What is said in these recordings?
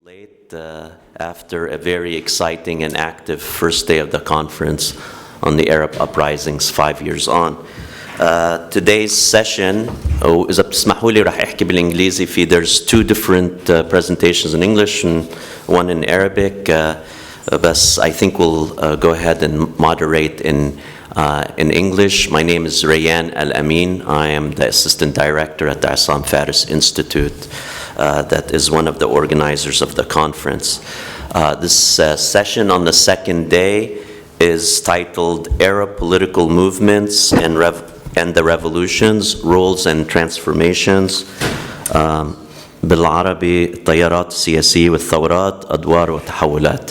Late after a very exciting and active first day of the conference on the Arab uprisings 5 years on. Today's session, إذا بتسمحوا لي راح أحكي بالإنجليزي في there's two different presentations in English and one in Arabic. But I think we'll go ahead and moderate in English. My name is Rayan El-Amine. I am the Assistant Director at the Assam Faris Institute. That is one of the organizers of the conference. This session on the second day is titled Arab Political Movements and the Revolutions, Roles and Transformations. بالعربي التيارات السياسية والثورات أدوار وتحولات.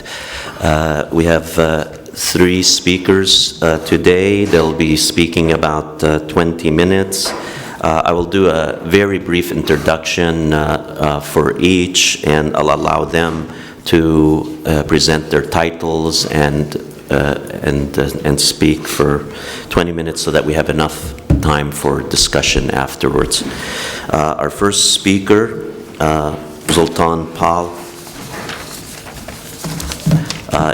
We have three speakers today. They'll be speaking about 20 minutes. I will do a very brief introduction for each, and I'll allow them to present their titles and speak for 20 minutes so that we have enough time for discussion afterwards. Our first speaker, Zoltan Pall,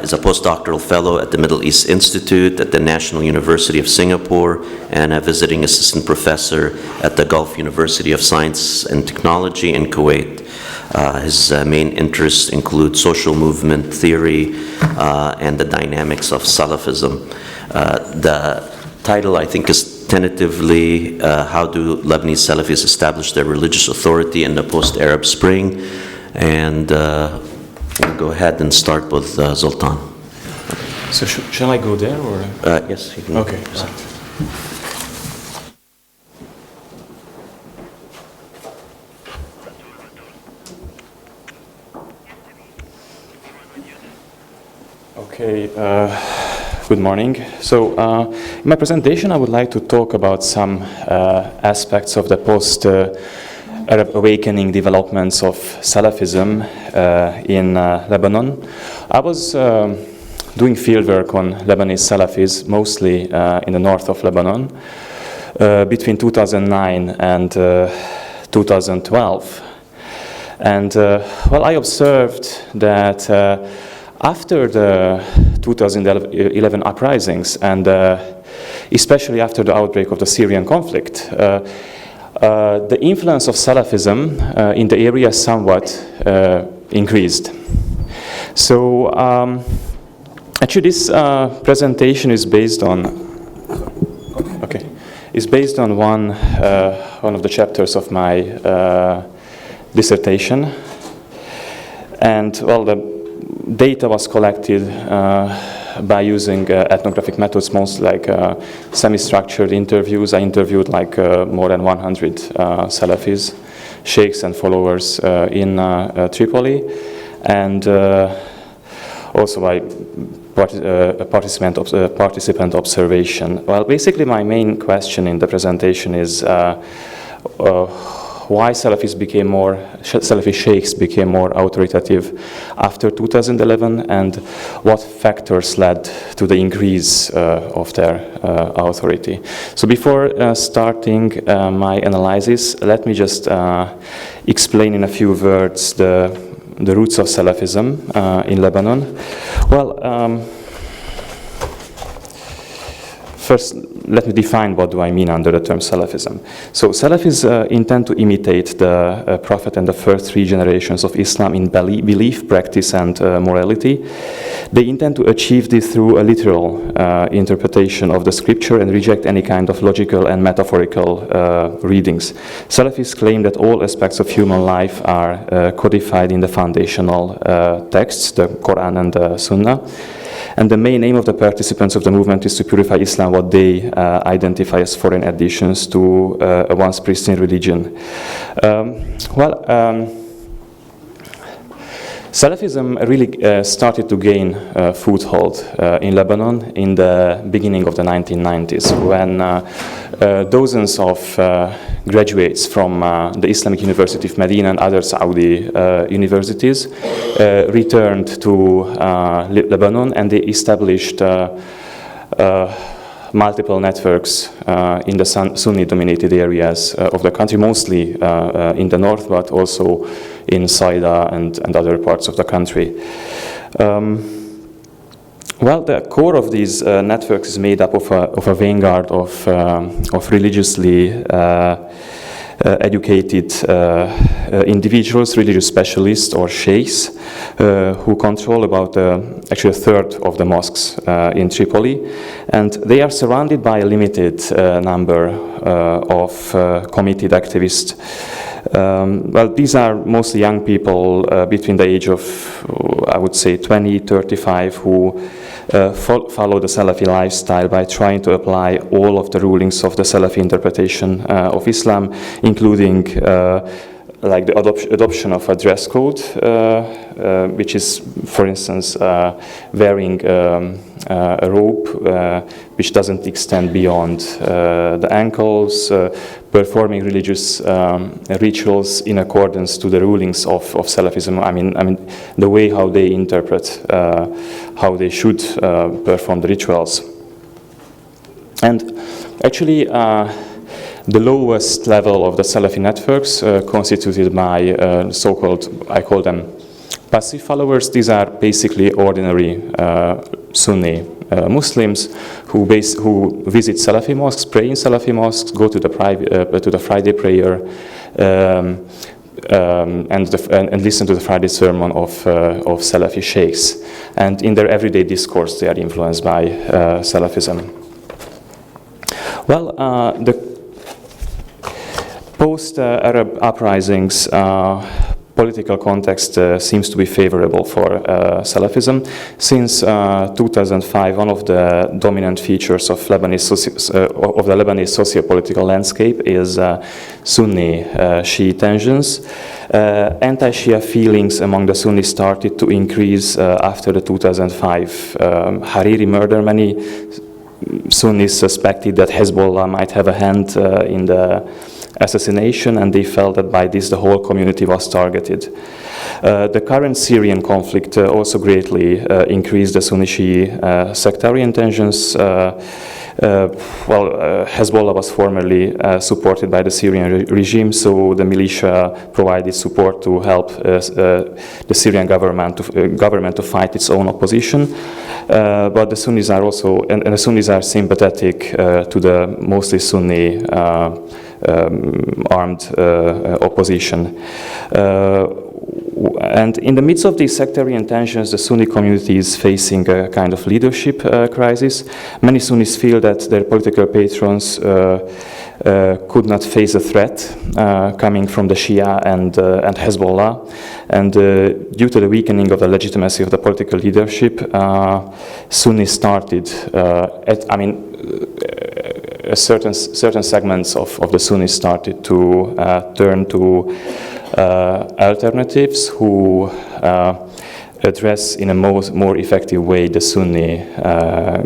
is a postdoctoral fellow at the Middle East Institute at the National University of Singapore and a visiting assistant professor at the Gulf University of Science and Technology in Kuwait. His main interests include social movement theory and the dynamics of Salafism. The title, I think, is tentatively How Do Lebanese Salafis Establish Their Religious Authority in the Post-Arab Spring? And we'll go ahead and start with Zoltan. So shall I go there or? Yes, you can. Okay. Okay. Good morning. So in my presentation, I would like to talk about some aspects of the post-Arab awakening developments of Salafism in Lebanon. I was doing fieldwork on Lebanese Salafis, mostly in the north of Lebanon, between 2009 and 2012. And well, I observed that after the 2011 uprisings, and especially after the outbreak of the Syrian conflict, the influence of Salafism in the area somewhat increased. So actually this presentation is based on one of the chapters of my dissertation. And well, the data was collected by using ethnographic methods, mostly like semi-structured interviews. I interviewed like more than 100 Salafis, sheikhs and followers in Tripoli, and also by participant observation. Well, basically my main question in the presentation is why Salafi sheikhs became more authoritative after 2011, and what factors led to the increase of their authority. So before starting my analysis, let me just explain in a few words the roots of Salafism in Lebanon. Well, first, let me define what do I mean under the term Salafism. So Salafis intend to imitate the Prophet and the first three generations of Islam in belief, practice, and morality. They intend to achieve this through a literal interpretation of the scripture and reject any kind of logical and metaphorical readings. Salafis claim that all aspects of human life are codified in the foundational texts, the Quran and the Sunnah. And the main aim of the participants of the movement is to purify Islam, what they identify as foreign additions to a once pristine religion. Salafism really started to gain foothold in Lebanon in the beginning of the 1990s, when dozens of graduates from the Islamic University of Medina and other Saudi universities returned to Lebanon, and they established multiple networks in the Sunni-dominated areas of the country, mostly in the north, but also in Saida and other parts of the country. Well, the core of these networks is made up of a vanguard of religiously educated individuals, religious specialists or sheikhs, who control about actually a third of the mosques in Tripoli, and they are surrounded by a limited number of committed activists. Well, these are mostly young people between the age of, I would say, 20, 35, who follow the Salafi lifestyle by trying to apply all of the rulings of the Salafi interpretation of Islam, including like the adoption of a dress code, which is, for instance, wearing a robe which doesn't extend beyond the ankles, performing religious rituals in accordance to the rulings of Salafism. I mean, the way how they interpret how they should perform the rituals. And actually, the lowest level of the Salafi networks constituted by so-called, I call them passive followers. These are basically ordinary Sunni Muslims who visit Salafi mosques, pray in Salafi mosques, go to the Friday prayer, and listen to the Friday sermon of Salafi sheikhs. And in their everyday discourse, they are influenced by Salafism. Well, the post-Arab uprisings political context seems to be favorable for Salafism. Since 2005, one of the dominant features of the Lebanese socio-political landscape is Sunni-Shia tensions. Anti-Shia feelings among the Sunnis started to increase after the 2005 Hariri murder. Many Sunnis suspected that Hezbollah might have a hand in the assassination, and they felt that by this the whole community was targeted. The current Syrian conflict also greatly increased the Sunni-Shia sectarian tensions. Hezbollah was formerly supported by the Syrian regime, so the militia provided support to help the Syrian government to fight its own opposition. But the Sunnis are also, and the Sunnis are sympathetic to the mostly Sunni armed opposition. And in the midst of these sectarian tensions, the Sunni community is facing a kind of leadership crisis. Many Sunnis feel that their political patrons could not face a threat coming from the Shia and Hezbollah. And due to the weakening of the legitimacy of the political leadership, Sunnis started, certain segments of the Sunnis started to turn to alternatives who address in a more effective way the Sunni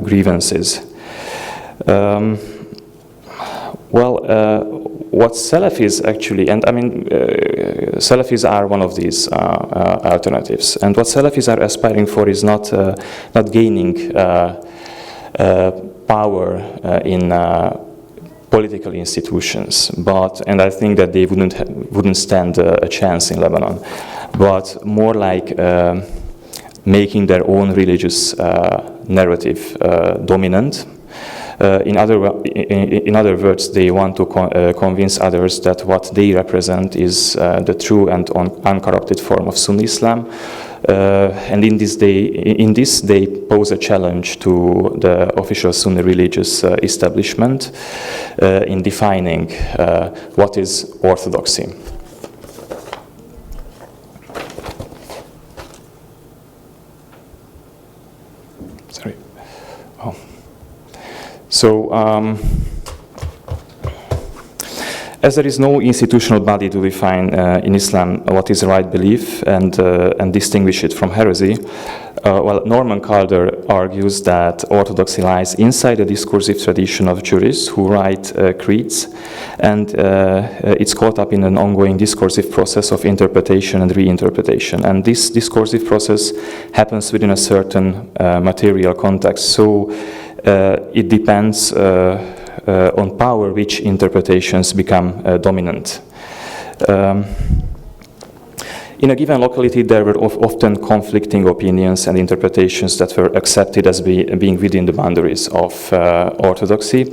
grievances. What Salafis actually, and Salafis are one of these alternatives, and what Salafis are aspiring for is not gaining power in political institutions, and I think that they wouldn't stand a chance in Lebanon, but more like making their own religious narrative dominant. In other words, they want to convince others that what they represent is the true and uncorrupted form of Sunni Islam. And in this they pose a challenge to the official Sunni religious establishment in defining what is orthodoxy. Sorry. Oh. So, as there is no institutional body to define in Islam what is right belief and distinguish it from heresy, Norman Calder argues that orthodoxy lies inside the discursive tradition of jurists who write creeds, and it's caught up in an ongoing discursive process of interpretation and reinterpretation. And this discursive process happens within a certain material context. So it depends on power which interpretations become dominant. In a given locality, there were often conflicting opinions and interpretations that were accepted as being within the boundaries of orthodoxy.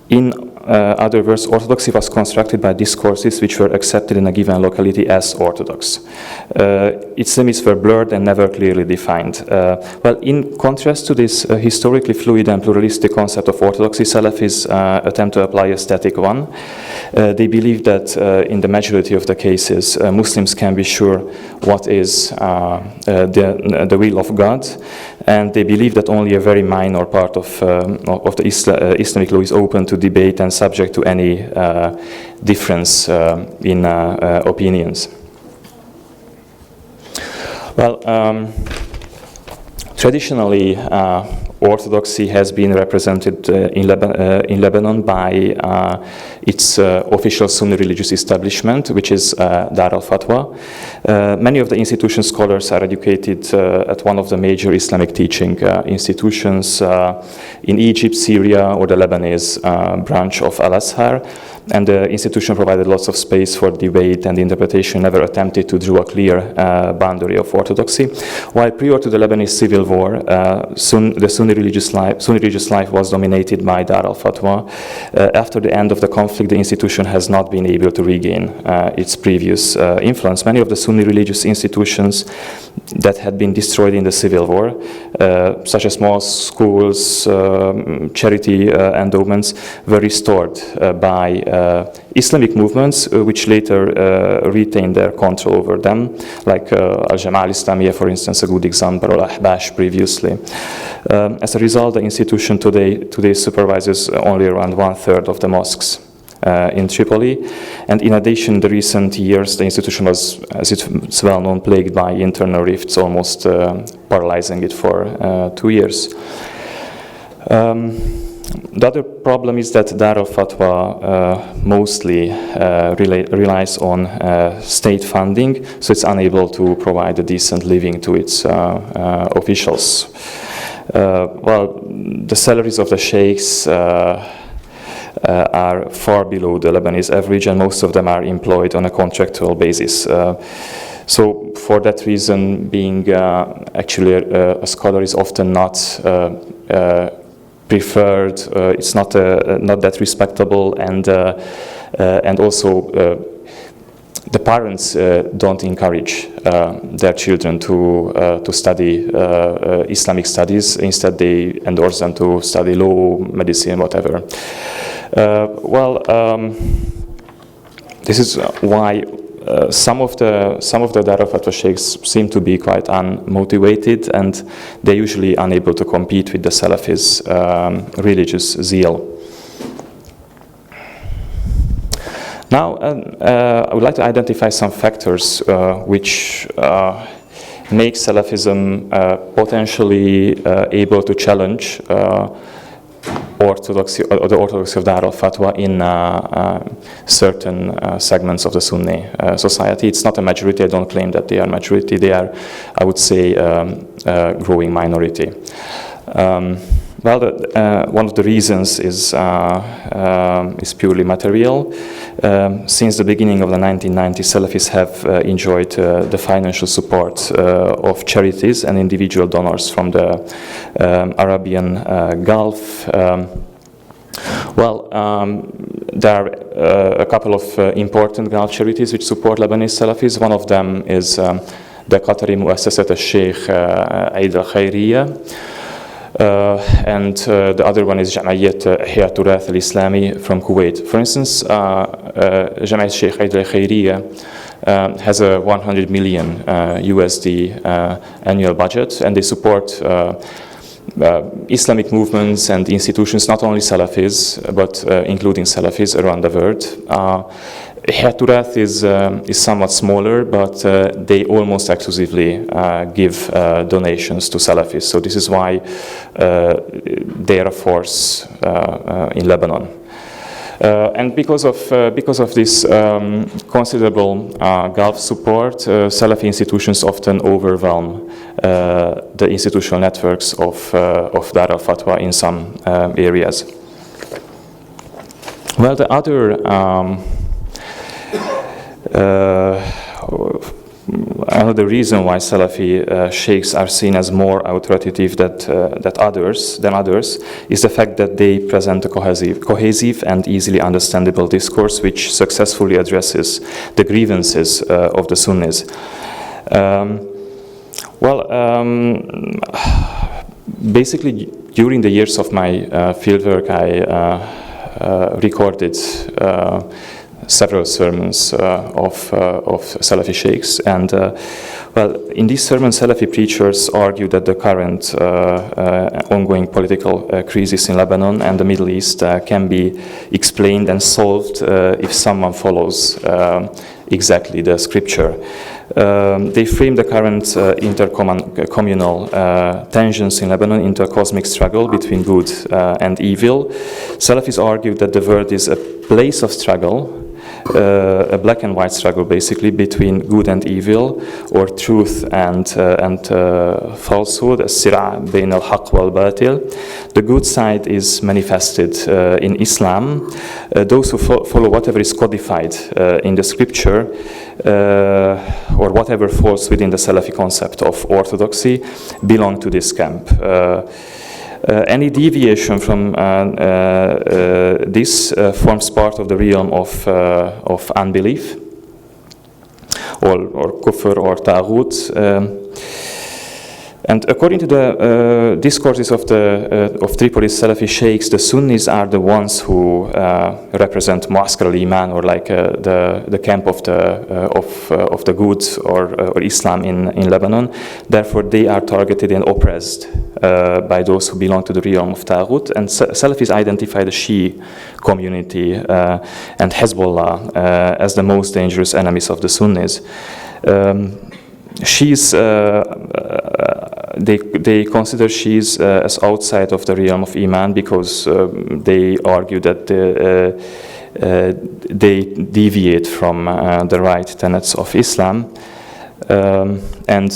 In other words, orthodoxy was constructed by discourses which were accepted in a given locality as orthodox. Its limits were blurred and never clearly defined. Well, in contrast to this historically fluid and pluralistic concept of orthodoxy, Salafis attempt to apply a static one. They believe that in the majority of the cases, Muslims can be sure what is the will of God, and they believe that only a very minor part of the Islamic law is open to debate and subject to any difference in opinions. Well, traditionally, Orthodoxy has been represented in Lebanon by its official Sunni religious establishment, which is Dar al-Fatwa. Many of the institution scholars are educated at one of the major Islamic teaching institutions in Egypt, Syria, or the Lebanese branch of Al-Azhar. And the institution provided lots of space for debate and interpretation, never attempted to draw a clear boundary of orthodoxy. While prior to the Lebanese civil war, the Sunni religious life was dominated by Dar al-Fatwa. After the end of the conflict, the institution has not been able to regain its previous influence. Many of the Sunni religious institutions that had been destroyed in the civil war, such as mosques, schools, charity endowments, were restored by Islamic movements, which later retained their control over them, like Al-Jama'ah al-Islamiyah, for instance, a good example, or Ahbash previously. As a result, the institution today supervises only around 1/3 of the mosques in Tripoli, and in addition, in the recent years, the institution was, as it's well known, plagued by internal rifts, almost paralyzing it for 2 years. The other problem is that Dar al-Fatwa mostly relies on state funding, so it's unable to provide a decent living to its officials. Well, the salaries of the sheikhs are far below the Lebanese average, and most of them are employed on a contractual basis. So for that reason, being actually a scholar is often not preferred. It's not that respectable, and also the parents don't encourage their children to study Islamic studies. Instead, they endorse them to study law, medicine, whatever. This is why some of the Dar al-Fatwa sheikhs seem to be quite unmotivated, and they're usually unable to compete with the Salafis' religious zeal. Now, I would like to identify some factors which make Salafism potentially able to challenge orthodoxy, or the orthodoxy of Dar al-Fatwa in certain segments of the Sunni society. It's not a majority. I don't claim that they are majority. They are, I would say, a growing minority. One of the reasons is purely material. Since the beginning of the 1990s, Salafis have enjoyed the financial support of charities and individual donors from the Arabian Gulf. There are a couple of important Gulf charities which support Lebanese Salafis. One of them is the Qatari Muassasat al-Sheikh Eid al-Khairiyya. And the other one is Jam'iyyat Ihya Turath al-Islami from Kuwait. For instance, Jam'iyyat Sheikh Eid al-Khairiyya has a 100 million USD annual budget, and they support Islamic movements and institutions, not only Salafis, but including Salafis around the world. Ihya Turath is somewhat smaller, but they almost exclusively give donations to Salafis. So this is why they are a force in Lebanon. And because of this considerable Gulf support, Salafi institutions often overwhelm the institutional networks of Dar al-Fatwa in some areas. Well, the other another reason why Salafi sheikhs are seen as more authoritative than others is the fact that they present a cohesive and easily understandable discourse which successfully addresses the grievances of the Sunnis. Basically, during the years of my fieldwork, I recorded several sermons of Salafi sheikhs, and in these sermons, Salafi preachers argue that the current ongoing political crisis in Lebanon and the Middle East can be explained and solved if someone follows exactly the scripture. They frame the current intercommunal tensions in Lebanon into a cosmic struggle between good and evil. Salafis argue that the world is a place of struggle, a black and white struggle basically between good and evil, or truth and falsehood, as-sira' bayn al-haq wal-batil. The good side is manifested in Islam. Those who follow whatever is codified in the scripture or whatever falls within the Salafi concept of orthodoxy belong to this camp. Any deviation from this forms part of the realm of unbelief, or kufr or taghut. And according to the discourses of Tripoli's Salafi sheikhs, the Sunnis are the ones who represent Mu'askar al-Iman, or like the camp of the good or Islam in Lebanon. Therefore, they are targeted and oppressed by those who belong to the realm of Taghut. And Salafis identify the Shia community and Hezbollah as the most dangerous enemies of the Sunnis. They consider Shias as outside of the realm of Iman because they argue that they deviate from the right tenets of Islam, and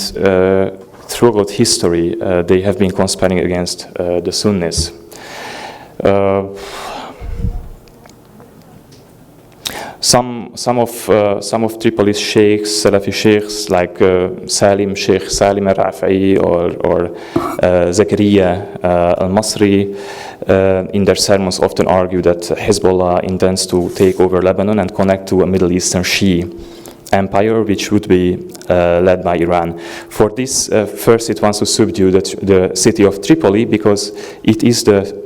throughout history they have been conspiring against the Sunnis. Some of Tripoli's sheikhs, Salafi sheikhs, like Sheikh Salim al-Rafa'i or Zakaria al-Masri, in their sermons often argue that Hezbollah intends to take over Lebanon and connect to a Middle Eastern Shia empire, which would be led by Iran. For this, first it wants to subdue the city of Tripoli because it is the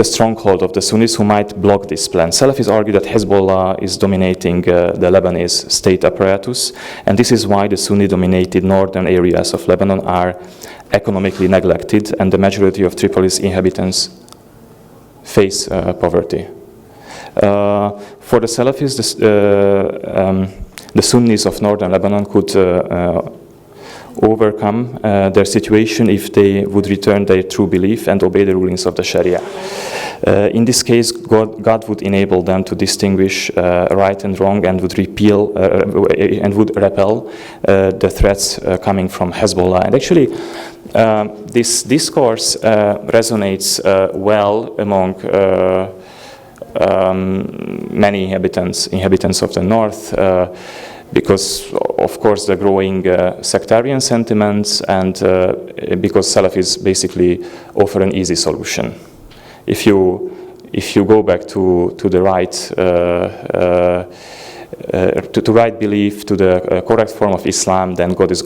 stronghold of the Sunnis who might block this plan. Salafis argue that Hezbollah is dominating the Lebanese state apparatus, and this is why the Sunni-dominated northern areas of Lebanon are economically neglected, and the majority of Tripoli's inhabitants face poverty. For the Salafis, the Sunnis of northern Lebanon could overcome their situation if they would return their true belief and obey the rulings of the Sharia. In this case, God would enable them to distinguish right and wrong and would repel the threats coming from Hezbollah. And actually, this discourse resonates well among many inhabitants of the north, because, of course, the growing sectarian sentiments, and because Salafis basically offer an easy solution. If you go back to the right to right belief, to the correct form of Islam, then God is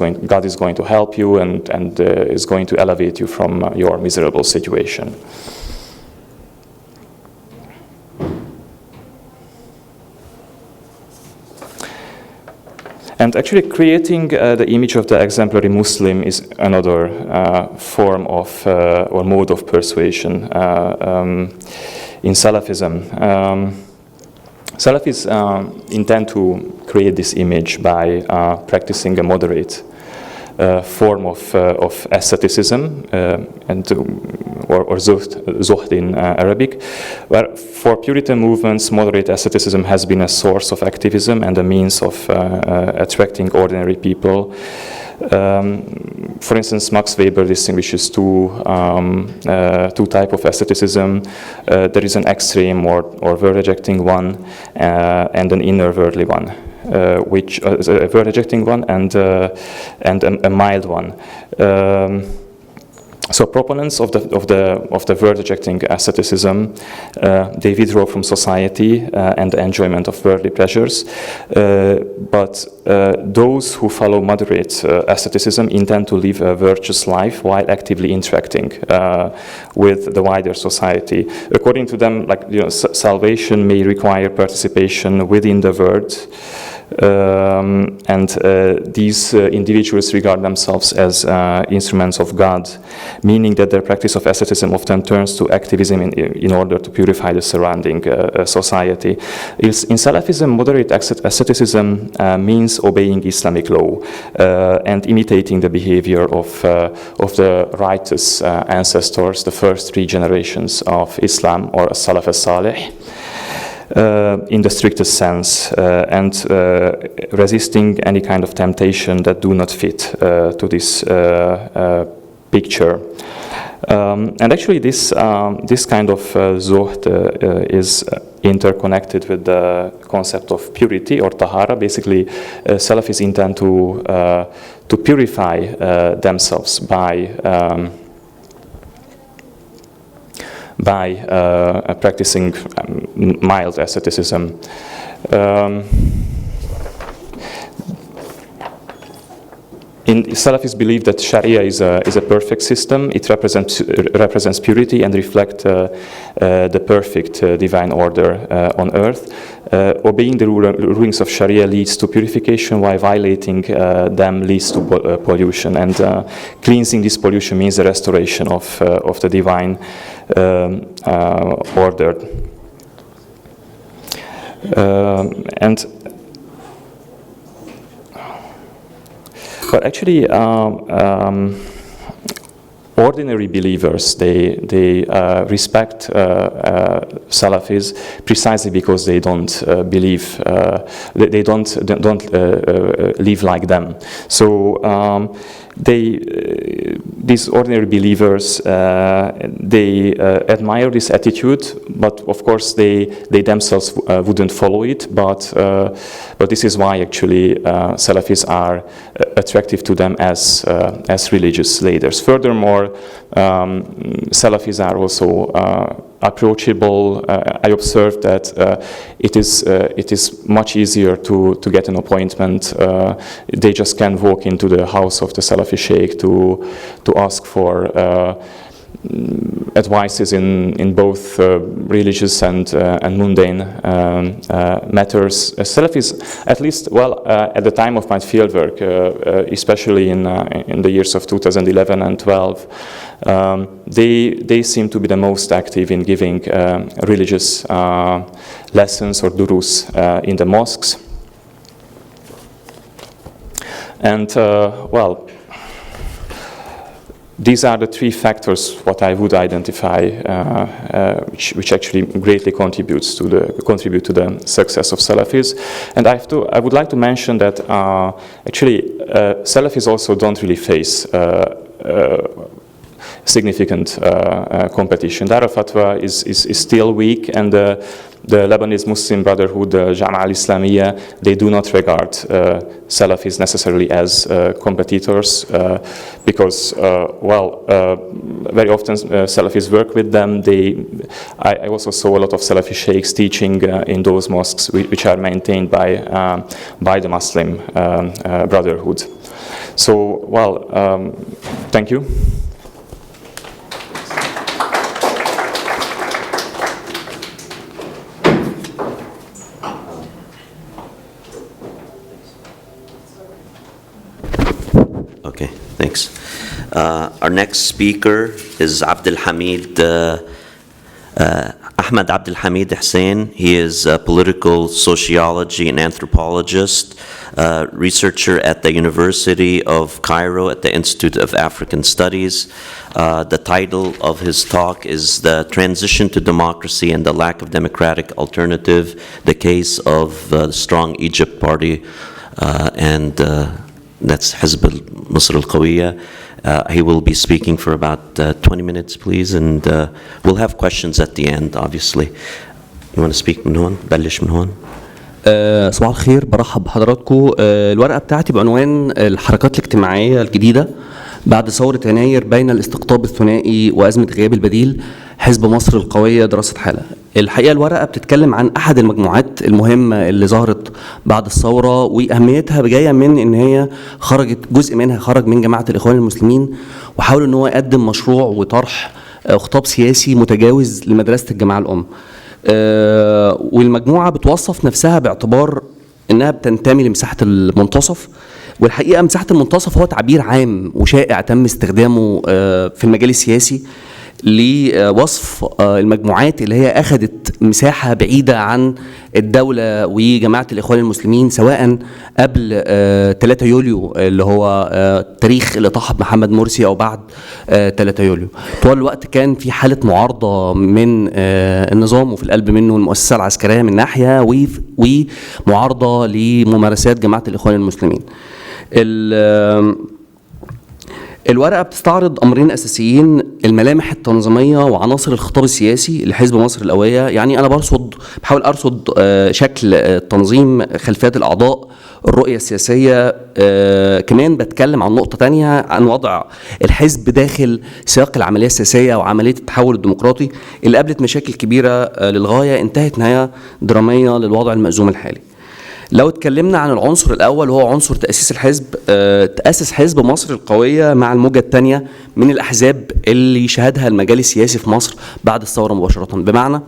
going to help you and is going to elevate you from your miserable situation. And actually creating the image of the exemplary Muslim is another form of or mode of persuasion in Salafism. Salafis intend to create this image by practicing a moderate form of asceticism, and or zuhd in Arabic, where for Puritan movements, moderate asceticism has been a source of activism and a means of attracting ordinary people. For instance, Max Weber distinguishes two types of asceticism. There is an extreme or word-rejecting one, and an inner worldly one, which is a word-rejecting one and a mild one. So proponents of the word-rejecting asceticism, they withdraw from society and the enjoyment of worldly pleasures, but those who follow moderate asceticism intend to live a virtuous life while actively interacting with the wider society. According to them, salvation may require participation within the world. And these individuals regard themselves as instruments of God, meaning that their practice of asceticism often turns to activism in order to purify the surrounding society. In Salafism, moderate asceticism means obeying Islamic law and imitating the behavior of the righteous ancestors, the first 3 generations of Islam, or Salaf as-Salih. In the strictest sense, and resisting any kind of temptation that do not fit to this picture. And actually this kind of zuhd is interconnected with the concept of purity or tahara. Basically, Salafis intend to purify themselves by practicing mild asceticism. Salafis believe that Sharia is a perfect system. It represents purity and reflects the perfect divine order on earth. Obeying the rulings of Sharia leads to purification, while violating them leads to pollution. And cleansing this pollution means the restoration of the divine order. But actually, ordinary believers, they respect Salafis precisely because they don't believe, they don't live like them. So these ordinary believers, they admire this attitude, but of course they themselves wouldn't follow it. But this is why actually Salafis are attractive to them as religious leaders. Furthermore, Salafis are also approachable. I observed that it is much easier to get an appointment. They just can walk into the house of the Salafi Sheikh to ask for advices in both religious and mundane matters. Salafis, at least, at the time of my fieldwork, especially in the years of 2011 and 12, they seem to be the most active in giving religious lessons or durus in the mosques. And these are the 3 factors what I would identify, which actually greatly contribute to the success of Salafis. And I would like to mention that actually Salafis also don't really face significant competition. Dar al-Fatwa is still weak, and the Lebanese Muslim Brotherhood, Jama'a al-Islamiyya, they do not regard Salafis necessarily as competitors because, very often Salafis work with them. I also saw a lot of Salafi sheikhs teaching in those mosques which are maintained by the Muslim Brotherhood. So, thank you. Okay, thanks. Our next speaker is Abdul Hamid Ahmad Abdul Hussein, he is a political sociology and anthropologist, researcher at the University of Cairo at the Institute of African Studies. The title of his talk is The Transition to Democracy and the Lack of Democratic Alternative, the Case of the Strong Egypt Party, and that's Hizb al-Misr al-Qawiyya. He will be speaking for about 20 minutes, please, and we'll have questions at the end, obviously. You want to speak من هون؟ بلش من هون. صباح الخير، برحب بحضراتكم. الورقة بتاعتي بعنوان الحركات الاجتماعية الجديدة بعد ثورة يناير بين الاستقطاب الثنائي وأزمة غياب البديل، حزب مصر القوية دراسة حالة. الحقيقة الورقة بتتكلم عن أحد المجموعات المهمة اللي ظهرت بعد الثورة، وأهميتها جاية من إن هي خرجت، جزء منها خرج من جماعة الإخوان المسلمين وحاول إن هو يقدم مشروع وطرح خطاب سياسي متجاوز لمدرسة الجماعة الأم. والمجموعة بتوصف نفسها باعتبار إنها بتنتمي لمساحة المنتصف، والحقيقة مساحة المنتصف هو تعبير عام وشائع تم استخدامه في المجال السياسي لوصف المجموعات اللي هي أخذت مساحة بعيدة عن الدولة وجماعة الإخوان المسلمين، سواء قبل 3 يوليو اللي هو التاريخ اللي طاح محمد مرسي أو بعد 3 يوليو. طوال الوقت كان في حالة معارضة من النظام، وفي القلب منه المؤسسة العسكرية من ناحية، ومعارضة لممارسات جماعة الإخوان المسلمين. الورقة بتستعرض أمرين أساسيين: الملامح التنظيمية وعناصر الخطاب السياسي لحزب مصر القوية. يعني أنا بحاول أرصد شكل التنظيم، خلفيات الأعضاء، الرؤية السياسية. كمان بتكلم عن نقطة تانية، عن وضع الحزب داخل سياق العملية السياسية وعملية التحول الديمقراطي اللي قابلت مشاكل كبيرة للغاية انتهت نهاية درامية للوضع المأزوم الحالي. لو اتكلمنا عن العنصر الأول وهو عنصر تأسيس الحزب، تأسس حزب مصر القوية مع الموجة الثانية من الأحزاب اللي شهدها المجال السياسي في مصر بعد الثورة مباشرة، بمعنى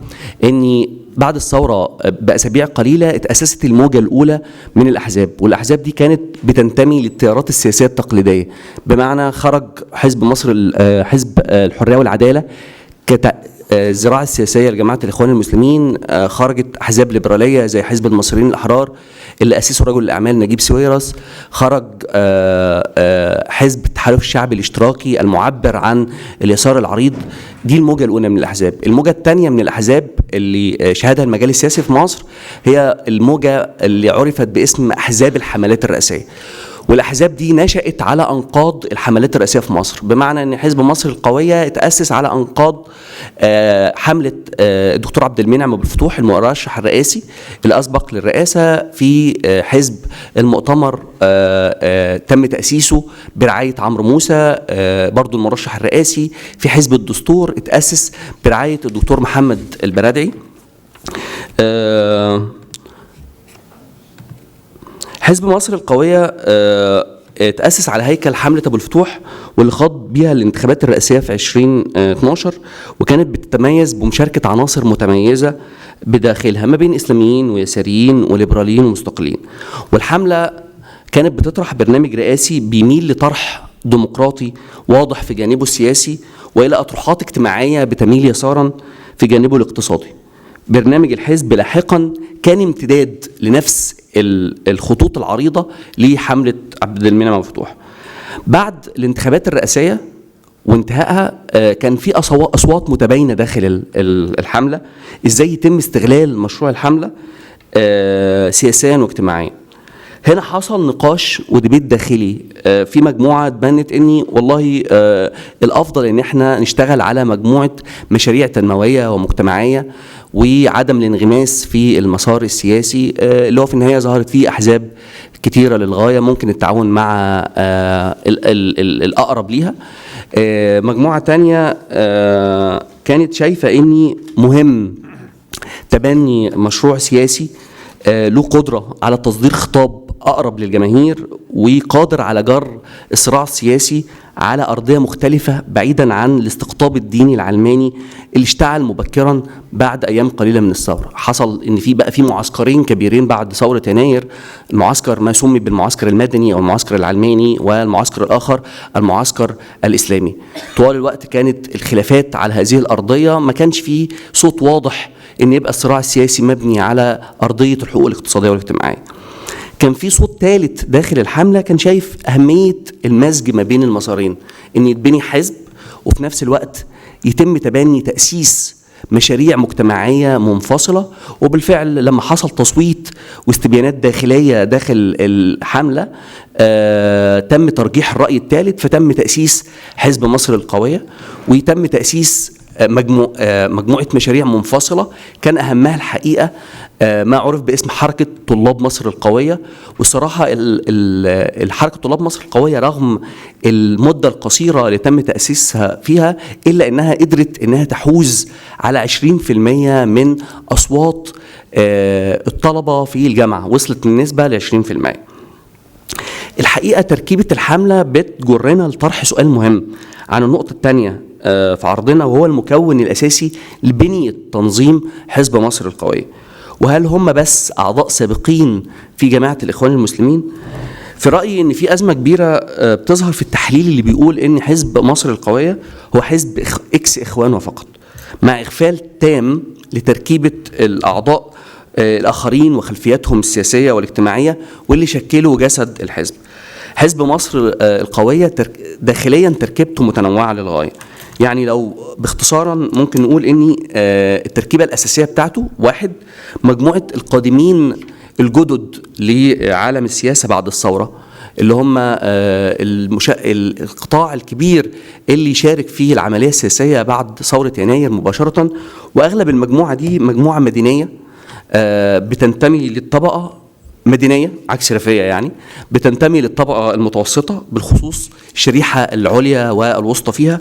أن بعد الثورة بأسابيع قليلة اتأسست الموجة الأولى من الأحزاب، والأحزاب دي كانت بتنتمي للتيارات السياسية التقليدية، بمعنى خرج حزب مصر، حزب الحرية والعدالة الزراعة السياسية لجماعة الإخوان المسلمين، خرجت أحزاب ليبرالية زي حزب المصريين الأحرار اللي أسسه رجل الأعمال نجيب سويرس، خرج حزب التحالف الشعبي الاشتراكي المعبر عن اليسار العريض. دي الموجة الأولى من الأحزاب. الموجة الثانية من الأحزاب اللي شهدها المجال السياسي في مصر هي الموجة اللي عرفت باسم أحزاب الحملات الرئاسية، والأحزاب دي نشأت على أنقاض الحملات الرئاسية في مصر، بمعنى أن حزب مصر القوية اتأسس على أنقاض حملة الدكتور عبد المنعم أبو الفتوح المرشح الرئاسي اللي أسبق للرئاسة في حزب المؤتمر، تم تأسيسه برعاية عمرو موسى برضو المرشح الرئاسي. في حزب الدستور اتأسس برعاية الدكتور محمد البرادعي. حزب مصر القوية اتأسس على هيكل حملة أبو الفتوح واللي خاض بيها الانتخابات الرئاسية في 2012، وكانت بتتميز بمشاركة عناصر متميزة بداخلها ما بين إسلاميين ويساريين وليبراليين ومستقلين. والحملة كانت بتطرح برنامج رئاسي بيميل لطرح ديمقراطي واضح في جانبه السياسي، وإلى أطروحات اجتماعية بتميل يسارا في جانبه الاقتصادي. برنامج الحزب لاحقا كان امتداد لنفس الخطوط العريضة لحملة عبد المنعم أبو الفتوح. بعد الانتخابات الرئاسية وانتهائها كان في أصوات متباينة داخل الحملة إزاي يتم استغلال مشروع الحملة سياسيا واجتماعيا. هنا حصل نقاش وديبيت داخلي في مجموعة تبنت اني والله الافضل ان احنا نشتغل على مجموعة مشاريع تنموية ومجتمعية وعدم الانغماس في المسار السياسي اللي هو في النهاية ظهرت فيه احزاب كتيرة للغاية ممكن التعاون مع الاقرب ليها. مجموعة تانية كانت شايفة اني مهم تبني مشروع سياسي له قدرة على تصدير خطاب أقرب للجماهير وقادر على جر الصراع السياسي على أرضية مختلفة بعيدا عن الاستقطاب الديني العلماني اللي اشتعل مبكرا بعد أيام قليلة من الثورة. حصل إن بقى في معسكرين كبيرين بعد ثورة يناير، المعسكر ما سمي بالمعسكر المدني أو المعسكر العلماني، والمعسكر الآخر المعسكر الإسلامي. طوال الوقت كانت الخلافات على هذه الأرضية، ما كانش فيه صوت واضح إن يبقى الصراع السياسي مبني على أرضية الحقوق الاقتصادية والاجتماعية. كان في صوت ثالث داخل الحملة كان شايف أهمية المزج ما بين المسارين، إن يتبني حزب وفي نفس الوقت يتم تبني تأسيس مشاريع مجتمعية منفصلة. وبالفعل لما حصل تصويت واستبيانات داخلية داخل الحملة تم ترجيح الرأي الثالث، فتم تأسيس حزب مصر القوية، ويتم تأسيس مجموعة مشاريع منفصلة كان أهمها الحقيقة ما عرف باسم حركة طلاب مصر القوية. والصراحة الحركة طلاب مصر القوية رغم المدة القصيرة اللي تم تأسيسها فيها إلا أنها قدرت أنها تحوز على 20% من أصوات الطلبة في الجامعة، وصلت النسبة ل 20%. الحقيقة تركيبة الحملة بتجرنا لطرح سؤال مهم عن النقطة الثانية في عرضنا، وهو المكون الأساسي لبنية تنظيم حزب مصر القوية. وهل هم بس أعضاء سابقين في جماعة الإخوان المسلمين؟ في رأيي إن في أزمة كبيرة بتظهر في التحليل اللي بيقول إن حزب مصر القوية هو حزب إكس إخوان فقط، مع إغفال تام لتركيبة الأعضاء الآخرين وخلفياتهم السياسية والاجتماعية واللي شكلوا جسد الحزب. حزب مصر القوية داخليا تركيبته متنوعة للغاية. يعني لو باختصارا ممكن نقول ان التركيبة الأساسية بتاعته: واحد، مجموعة القادمين الجدد لعالم السياسة بعد الثورة، اللي هم القطاع الكبير اللي شارك فيه العملية السياسية بعد ثورة يناير مباشرة. وأغلب المجموعة دي مجموعة مدنية بتنتمي للطبقة مدنية عكس رفاهية، يعني بتنتمي للطبقة المتوسطة، بالخصوص الشريحة العليا والوسطى فيها،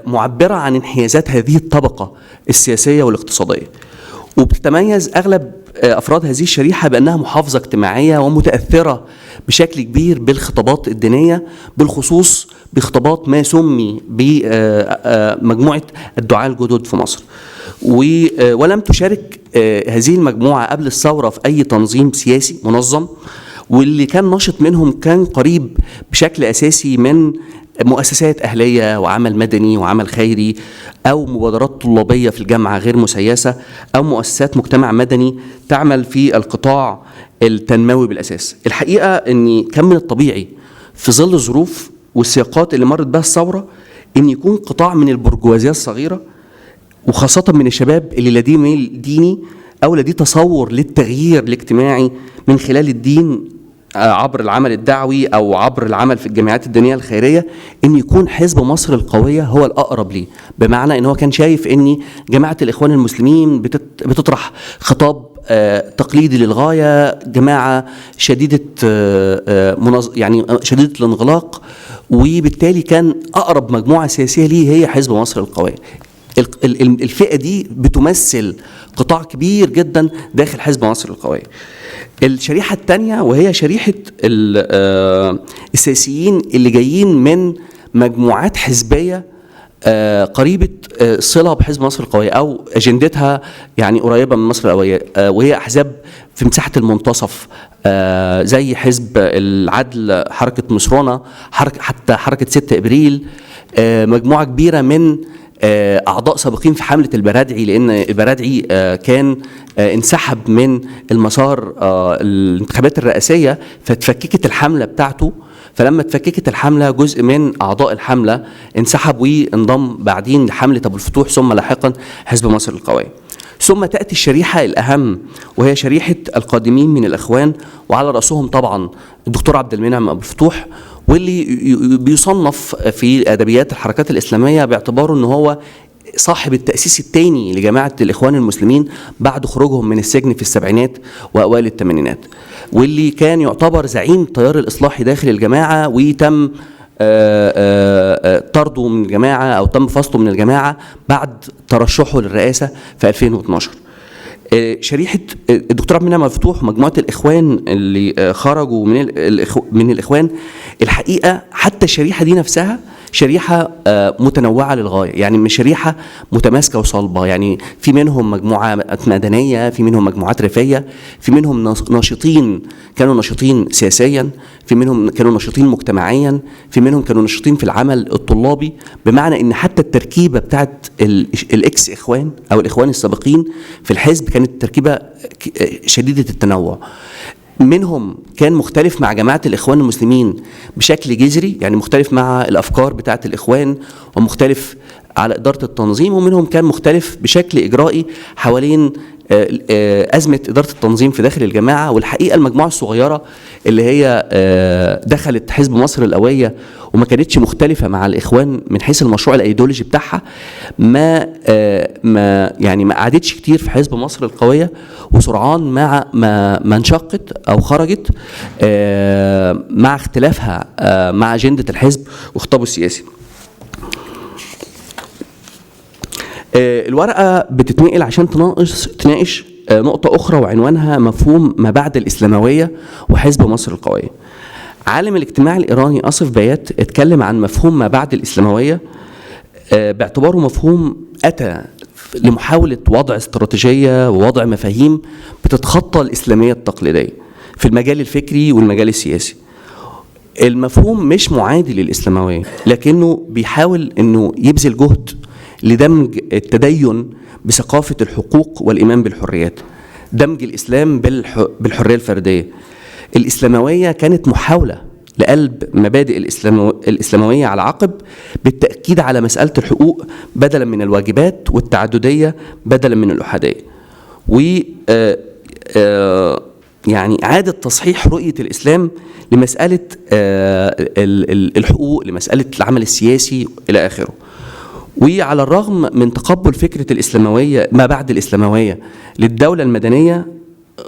معبرة عن انحيازات هذه الطبقة السياسية والاقتصادية. وبتتميز أغلب أفراد هذه الشريحة بأنها محافظة اجتماعية ومتأثرة بشكل كبير بالخطابات الدينية، بالخصوص بخطابات ما سمي بمجموعة الدعاة الجدد في مصر. ولم تشارك هذه المجموعة قبل الثورة في أي تنظيم سياسي منظم، واللي كان نشط منهم كان قريب بشكل أساسي من مؤسسات أهلية وعمل مدني وعمل خيري، أو مبادرات طلابية في الجامعة غير مسيسة، أو مؤسسات مجتمع مدني تعمل في القطاع التنموي بالأساس. الحقيقة أن كان من الطبيعي في ظل الظروف والسياقات اللي مرت بها الثورة أن يكون قطاع من البرجوازية الصغيرة، وخاصة من الشباب اللي لديه ميل ديني أو لديه تصور للتغيير الاجتماعي من خلال الدين عبر العمل الدعوي أو عبر العمل في الجمعيات الدينية الخيرية، أن يكون حزب مصر القوية هو الأقرب ليه. بمعنى أنه كان شايف أن جماعة الإخوان المسلمين بتطرح خطاب تقليدي للغاية، جماعة شديدة يعني شديدة الانغلاق، وبالتالي كان أقرب مجموعة سياسية ليه هي حزب مصر القوية. الفئة دي بتمثل قطاع كبير جدا داخل حزب مصر القوية. الشريحة الثانية وهي شريحة السياسيين اللي جايين من مجموعات حزبية قريبة صلة بحزب مصر القوية أو أجندتها يعني قريبة من مصر القوية، وهي أحزاب في مساحة المنتصف، زي حزب العدل، حركة مصرونة، حتى حركة 6 إبريل، مجموعة كبيرة من أعضاء سابقين في حملة البرادعي، لأن البرادعي كان انسحب من المسار الانتخابات الرئاسية، فتفككت الحملة بتاعته. فلما تفككت الحملة جزء من أعضاء الحملة انسحب وانضم بعدين لحملة أبو الفتوح، ثم لاحقا حزب مصر القوية. ثم تأتي الشريحة الأهم وهي شريحة القادمين من الإخوان، وعلى رأسهم طبعا الدكتور عبد المنعم أبو الفتوح، واللي بيصنف في أدبيات الحركات الإسلامية باعتباره أنه هو صاحب التأسيس الثاني لجماعة الإخوان المسلمين بعد خروجهم من السجن في السبعينات وأوائل الثمانينات، واللي كان يعتبر زعيم التيار الإصلاحي داخل الجماعة، وتم طرده من الجماعة أو تم فصله من الجماعة بعد ترشحه للرئاسة في 2012. شريحه الدكتور عبد المنعم مفتوح ومجموعه الاخوان اللي خرجوا من الاخوان، الحقيقه حتى الشريحه دي نفسها شريحه متنوعه للغايه، يعني مش شريحه متماسكه وصلبه، يعني في منهم مجموعات مدنيه، في منهم مجموعات ريفيه، في منهم ناشطين كانوا ناشطين سياسيا، في منهم كانوا ناشطين مجتمعيا، في منهم كانوا ناشطين في العمل الطلابي، بمعنى ان حتى التركيبه بتاعت الاكس اخوان او الاخوان السابقين في الحزب كانت تركيبه شديده التنوع. منهم كان مختلف مع جماعة الإخوان المسلمين بشكل جذري، يعني مختلف مع الأفكار بتاعة الإخوان ومختلف على إدارة التنظيم، ومنهم كان مختلف بشكل إجرائي حوالين أزمة إدارة التنظيم في داخل الجماعة. والحقيقة المجموعة الصغيرة اللي هي دخلت حزب مصر القوية وما كانتش مختلفة مع الإخوان من حيث المشروع الأيديولوجي بتاعها، ما قعدتش كتير في حزب مصر القوية، وسرعان ما انشقت أو خرجت مع اختلافها مع أجندة الحزب وخطابه السياسي. الورقة بتتنقل عشان تناقش نقطة أخرى وعنوانها مفهوم ما بعد الإسلاموية وحزب مصر القوية. عالم الاجتماع الإيراني آصف بيات اتكلم عن مفهوم ما بعد الإسلاموية باعتباره مفهوم أتى لمحاولة وضع استراتيجية ووضع مفاهيم بتتخطى الإسلامية التقليدية في المجال الفكري والمجال السياسي. المفهوم مش معادي للإسلاموية، لكنه بيحاول أنه يبذل جهد لدمج التدين بثقافة الحقوق والإيمان بالحريات، دمج الإسلام بالحرية الفردية. الإسلاموية كانت محاولة لقلب مبادئ الإسلاموية على عقب بالتأكيد على مسألة الحقوق بدلا من الواجبات، والتعددية بدلا من الأحادية، يعني إعادة تصحيح رؤية الإسلام لمسألة الحقوق، لمسألة العمل السياسي إلى آخره. وعلى الرغم من تقبل فكرة الإسلاموية ما بعد الإسلاموية للدولة المدنية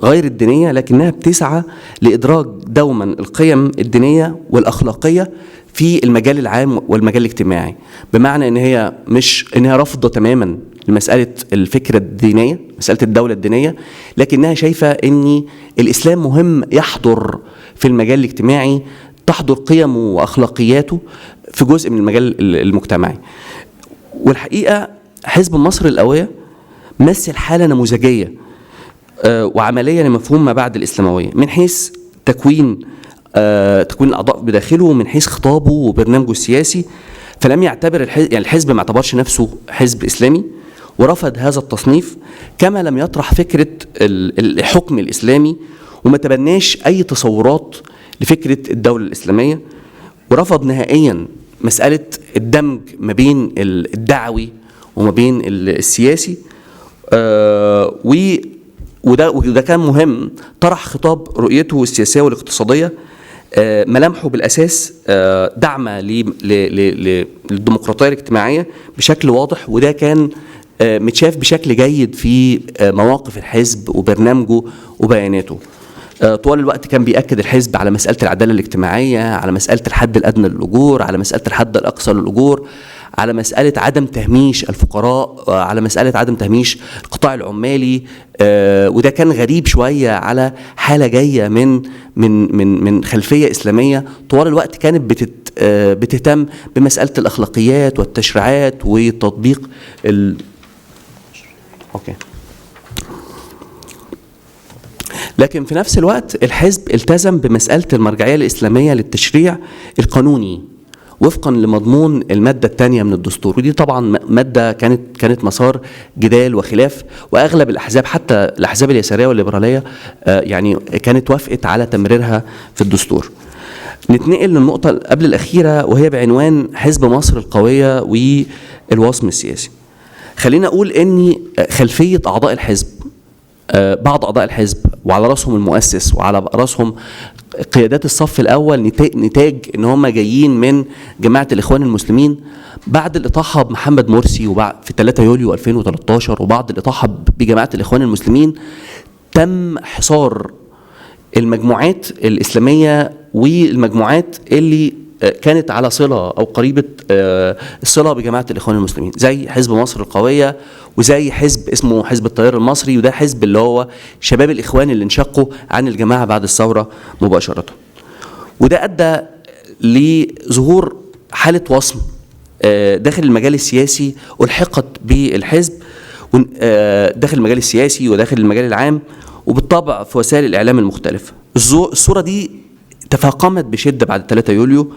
غير الدينية، لكنها بتسعى لإدراج دوما القيم الدينية والأخلاقية في المجال العام والمجال الاجتماعي، بمعنى إن هي مش إنها رافضة تماما لمسألة الفكرة الدينية، مسألة الدولة الدينية، لكنها شايفة إن الإسلام مهم يحضر في المجال الاجتماعي، تحضر قيمه وأخلاقياته في جزء من المجال المجتمعي. والحقيقة حزب مصر القوية مثل حالة نموذجية وعملية لمفهوم ما بعد الإسلاموية من حيث تكوين الأعضاء بداخله، من حيث خطابه وبرنامجه السياسي. فلم يعتبر الحزب ما اعتبرش نفسه حزب إسلامي ورفض هذا التصنيف، كما لم يطرح فكرة الحكم الإسلامي وما تبناش أي تصورات لفكرة الدولة الإسلامية، ورفض نهائيا مسألة الدمج ما بين الدعوي وما بين السياسي. وده كان مهم. طرح خطاب رؤيته السياسية والاقتصادية ملامحه بالأساس دعم للديمقراطية الاجتماعية بشكل واضح، وده كان متشاف بشكل جيد في مواقف الحزب وبرنامجه وبياناته. طوال الوقت كان بيأكد الحزب على مسألة العدالة الاجتماعية، على مسألة الحد الأدنى للأجور، على مسألة الحد الأقصى للأجور، على مسألة عدم تهميش الفقراء، على مسألة عدم تهميش القطاع العمالي. وده كان غريب شوية على حالة جاية من خلفية إسلامية طوال الوقت كانت بتهتم بمسألة الأخلاقيات والتشريعات وتطبيق أوكي. لكن في نفس الوقت الحزب التزم بمسألة المرجعية الإسلامية للتشريع القانوني وفقا لمضمون المادة الثانية من الدستور، ودي طبعا مادة كانت مسار جدال وخلاف، وأغلب الأحزاب حتى الأحزاب اليسارية والليبرالية يعني كانت وافقت على تمريرها في الدستور. نتنقل للنقطة قبل الأخيرة وهي بعنوان حزب مصر القوية والوصم السياسي. خلينا أقول أن خلفية أعضاء الحزب، بعض أعضاء الحزب وعلى رأسهم المؤسس وعلى رأسهم قيادات الصف الأول نتاج إن هم جايين من جماعة الإخوان المسلمين بعد الإطاحة بمحمد مرسي في 3 يوليو 2013، وبعد الإطاحة بجماعة الإخوان المسلمين تم حصار المجموعات الإسلامية والمجموعات اللي كانت على صلة أو قريبة الصلة بجماعة الإخوان المسلمين، زي حزب مصر القوية، وزي حزب اسمه حزب التيار المصري، وده حزب اللي هو شباب الإخوان اللي انشقوا عن الجماعة بعد الثورة مباشرة. وده أدى لظهور حالة وصم داخل المجال السياسي ألحقت بالحزب، داخل المجال السياسي وداخل المجال العام، وبالطبع في وسائل الإعلام المختلفة. الصورة دي تفاقمت بشدة بعد 3 يوليو،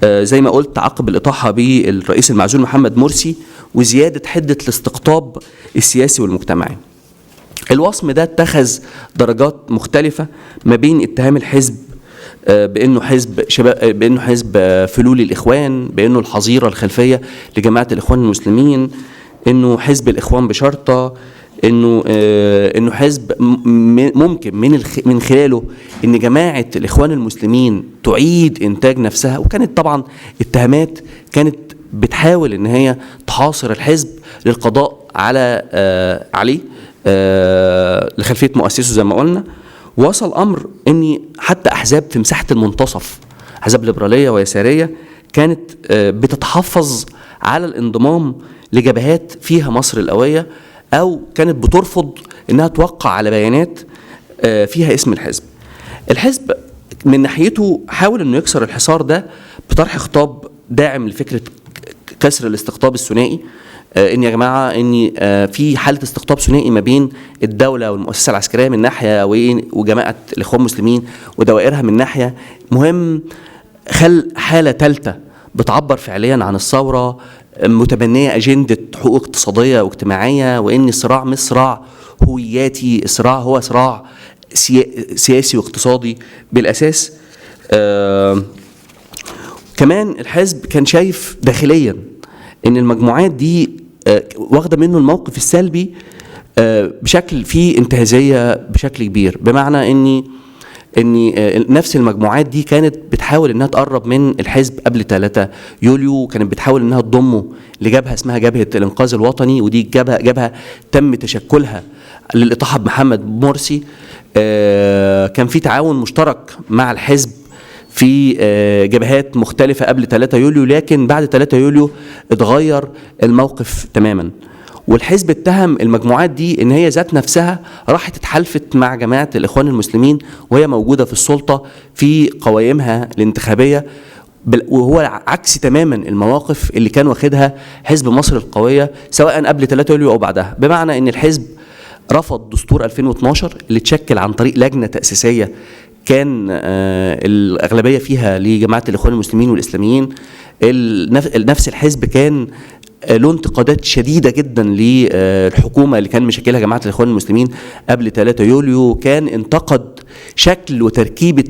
زي ما قلت عقب الإطاحة بالرئيس المعزول محمد مرسي وزيادة حدة الاستقطاب السياسي والمجتمعي. الوصم ده اتخذ درجات مختلفة ما بين اتهام الحزب بأنه حزب شباب، بأنه حزب فلول الإخوان، بأنه الحظيرة الخلفية لجماعة الإخوان المسلمين، إنه حزب الإخوان بشرطة، إنه حزب ممكن من خلاله إن جماعة الإخوان المسلمين تعيد إنتاج نفسها. وكانت طبعا اتهامات كانت بتحاول إن هي تحاصر الحزب للقضاء عليه لخلفية مؤسسه زي ما قلنا. وصل أمر إن حتى أحزاب في مساحة المنتصف، أحزاب ليبرالية ويسارية، كانت بتتحفظ على الانضمام لجبهات فيها مصر القوية، أو كانت بترفض إنها توقع على بيانات فيها اسم الحزب. الحزب من ناحيته حاول إنه يكسر الحصار ده بطرح خطاب داعم لفكرة كسر الاستقطاب الثنائي، ان يا جماعه ان في حاله استقطاب ثنائي ما بين الدوله والمؤسسه العسكريه من ناحيه وجماعه الاخوان المسلمين ودوائرها من ناحيه، مهم خلق حاله ثالثه بتعبر فعليا عن الثوره، متبنيه اجنده حقوق اقتصاديه واجتماعيه، وان الصراع مش صراع هوياتي، الصراع هو صراع سياسي واقتصادي بالاساس. كمان الحزب كان شايف داخليا ان المجموعات دي واخده منه الموقف السلبي بشكل فيه انتهازيه بشكل كبير، بمعنى ان نفس المجموعات دي كانت بتحاول انها تقرب من الحزب قبل 3 يوليو، وكانت بتحاول انها تضمه لجبهه اسمها جبهه الانقاذ الوطني، ودي جبهه تم تشكلها للاطاحه بمحمد مرسي. كان في تعاون مشترك مع الحزب في جبهات مختلفة قبل 3 يوليو، لكن بعد 3 يوليو اتغير الموقف تماما، والحزب اتهم المجموعات دي ان هي ذات نفسها راحت اتحالفت مع جماعة الإخوان المسلمين وهي موجودة في السلطة في قوائمها الانتخابية، وهو عكس تماما المواقف اللي كان واخدها حزب مصر القوية سواء قبل 3 يوليو أو بعدها. بمعنى ان الحزب رفض دستور 2012 اللي اتشكل عن طريق لجنة تأسيسية كان الأغلبية فيها لجماعة الإخوان المسلمين والإسلاميين. نفس الحزب كان له انتقادات شديدة جدا للحكومة اللي كان مشكلها جماعة الإخوان المسلمين قبل 3 يوليو، كان انتقد شكل وتركيبة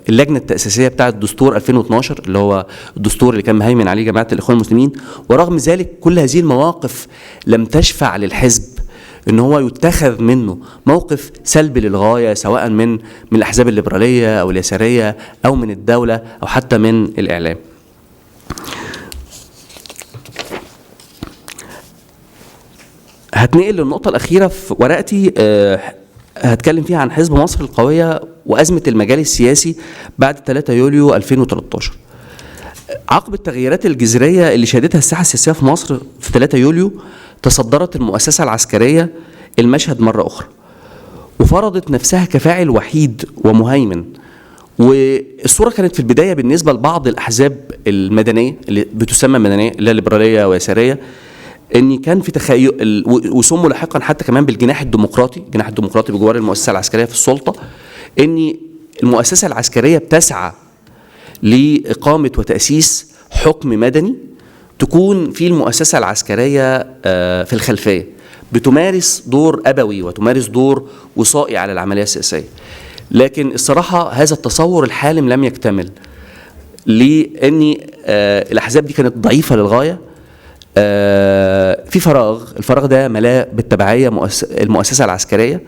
اللجنة التأسيسية بتاعة دستور 2012 اللي هو الدستور اللي كان مهيمن عليه جماعة الإخوان المسلمين. ورغم ذلك كل هذه المواقف لم تشفع للحزب ان هو يتخذ منه موقف سلبي للغايه، سواء من الاحزاب الليبراليه او اليساريه او من الدوله او حتى من الاعلام. هتنقل للنقطه الاخيره في ورقتي، هتكلم فيها عن حزب مصر القويه وازمه المجال السياسي بعد 3 يوليو 2013. عقب التغييرات الجذريه اللي شهدتها الساحه السياسيه في مصر في 3 يوليو، تصدرت المؤسسة العسكرية المشهد مرة أخرى وفرضت نفسها كفاعل وحيد ومهيمن. والصورة كانت في البداية بالنسبة لبعض الأحزاب المدنية اللي بتسمى مدنية اللي هي ليبرالية ويسارية، ان كان في تخيل، وسموا لاحقا حتى كمان بالجناح الديمقراطي، الجناح الديمقراطي بجوار المؤسسة العسكرية في السلطة، ان المؤسسة العسكرية بتسعى لإقامة وتأسيس حكم مدني تكون في المؤسسة العسكرية في الخلفية بتمارس دور أبوي وتمارس دور وصائي على العملية السياسية. لكن الصراحة هذا التصور الحالم لم يكتمل، لأن الأحزاب دي كانت ضعيفة للغاية، في فراغ، الفراغ ده ملاه بالتبعية المؤسسة العسكرية.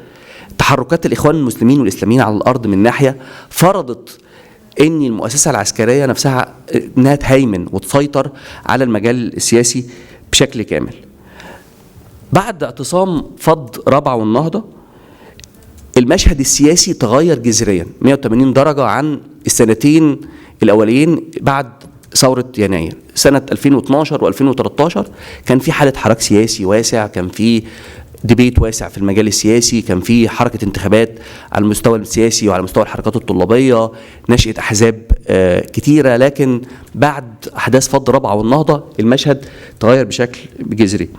تحركات الإخوان المسلمين والإسلاميين على الأرض من ناحية فرضت ان المؤسسه العسكريه نفسها انها تهيمن وتسيطر على المجال السياسي بشكل كامل. بعد اعتصام فض رابعه والنهضه، المشهد السياسي تغير جذريا 180 درجه عن السنتين الأولين بعد ثورة يناير سنة 2012 و2013 كان في حالة حراك سياسي واسع، كان في ديبيت واسع في المجال السياسي، كان في حركة انتخابات على المستوى السياسي وعلى مستوى الحركات الطلابية، نشأة أحزاب كتيرة. لكن بعد أحداث فض رابعة والنهضة المشهد تغير بشكل جذري.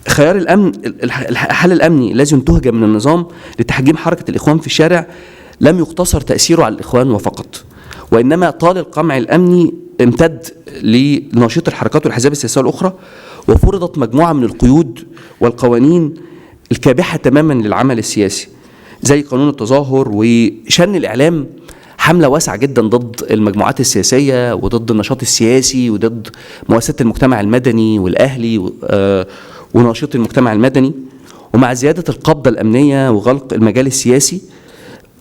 خيار الأمن، الحل الأمني الذي انتهج من النظام لتحجيم حركة الإخوان في الشارع لم يقتصر تأثيره على الإخوان وفقط، وإنما طال القمع الأمني امتد لنشاط الحركات والأحزاب السياسية الأخرى، وفرضت مجموعة من القيود والقوانين الكابحة تماما للعمل السياسي زي قانون التظاهر، وشن الإعلام حملة واسعة جدا ضد المجموعات السياسية وضد النشاط السياسي وضد مؤسسات المجتمع المدني والأهلي وناشط المجتمع المدني. ومع زيادة القبضة الأمنية وغلق المجال السياسي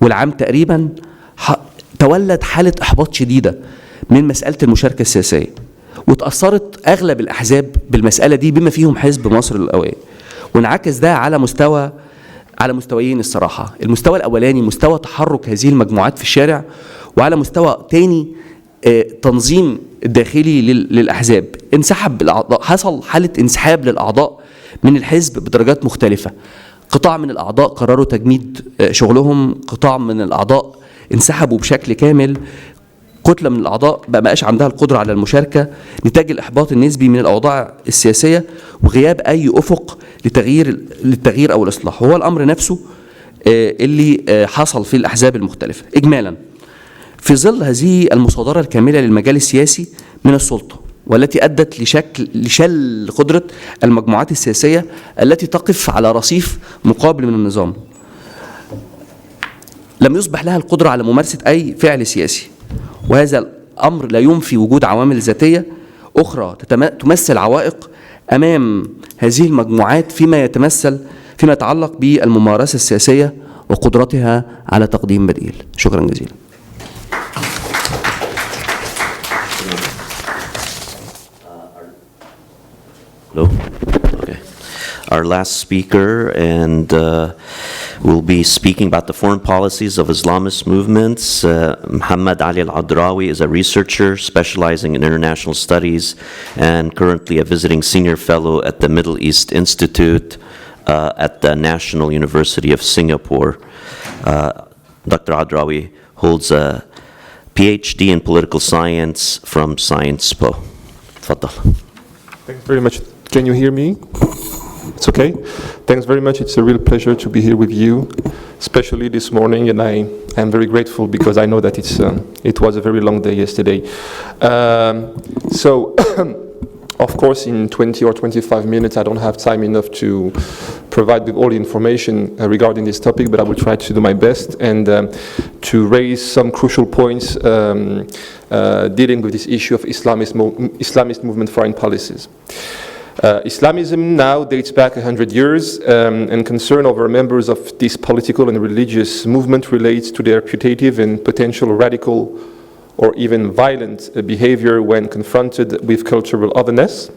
والعام تقريبا تولد حالة إحباط شديدة من مسألة المشاركة السياسية، وتأثرت أغلب الأحزاب بالمسألة دي بما فيهم حزب مصر للأوائل. وانعكس ده على مستويين الصراحة. المستوى الأولاني مستوى تحرك هذه المجموعات في الشارع، وعلى مستوى تاني تنظيم الداخلي للأحزاب. انسحب الأعضاء، حصل حالة انسحاب للأعضاء من الحزب بدرجات مختلفة. قطاع من الأعضاء قرروا تجميد شغلهم، قطاع من الأعضاء انسحبوا بشكل كامل، كتلة من الأعضاء ما بقاش عندها القدرة على المشاركة نتاج الإحباط النسبي من الأوضاع السياسية وغياب أي أفق للتغيير أو الإصلاح. وهو الأمر نفسه اللي حصل في الأحزاب المختلفة. إجمالا في ظل هذه المصادرة الكاملة للمجال السياسي من السلطة، والتي أدت لشل قدرة المجموعات السياسية التي تقف على رصيف مقابل من النظام، لم يصبح لها القدرة على ممارسة أي فعل سياسي. وهذا الأمر لا ينفي وجود عوامل ذاتية أخرى تمثل عوائق أمام هذه المجموعات فيما يتعلق بالممارسة السياسية وقدرتها على تقديم بديل. شكرا جزيلا. Hello. Okay. Our last speaker, and will be speaking about the foreign policies of Islamist movements. Mohamed-Ali Adraoui is a researcher specializing in international studies and currently a visiting senior fellow at the Middle East Institute at the National University of Singapore. Dr. Adraoui holds a PhD in political science from Science Po. Tfaddal. Thanks very much. Can you hear me? It's okay? Thanks very much. It's a real pleasure to be here with you, especially this morning, and I am very grateful because I know that it was a very long day yesterday. Of course, in 20 or 25 minutes, I don't have time enough to provide with all the information regarding this topic, but I will try to do my best and to raise some crucial points dealing with this issue of Islamist movement foreign policies. Islamism now dates back 100 years, and concern over members of this political and religious movement relates to their putative and potential radical or even violent behavior when confronted with cultural otherness.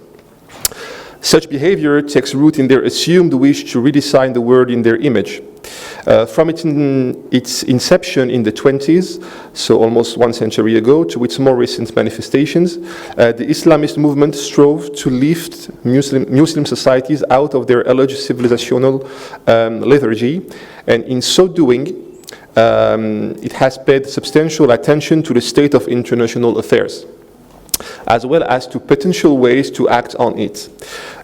Such behavior takes root in their assumed wish to redesign the world in their image. From its inception in the 20s, so almost 1 century ago, to its more recent manifestations, the Islamist movement strove to lift Muslim societies out of their alleged civilizational lethargy, and in so doing, it has paid substantial attention to the state of international affairs, as well as to potential ways to act on it.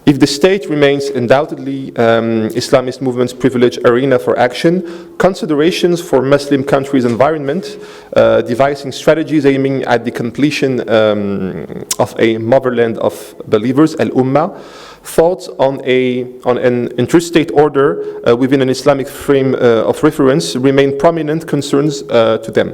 If the state remains undoubtedly Islamist movement's privileged arena for action, considerations for Muslim countries' environment, devising strategies aiming at the completion of a motherland of believers, Al-Ummah, thoughts on an interstate order within an Islamic frame of reference remain prominent concerns to them.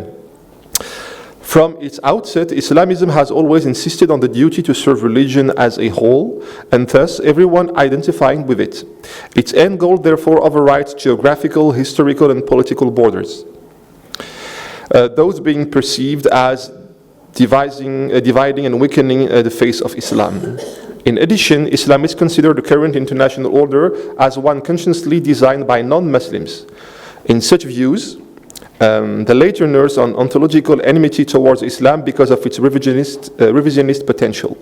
From its outset, Islamism has always insisted on the duty to serve religion as a whole, and thus everyone identifying with it. Its end goal, therefore, overrides geographical, historical, and political borders, those being perceived as dividing and weakening the face of Islam. In addition, Islamists consider the current international order as one consciously designed by non-Muslims. In such views, The later nurse on ontological enmity towards Islam because of its revisionist potential.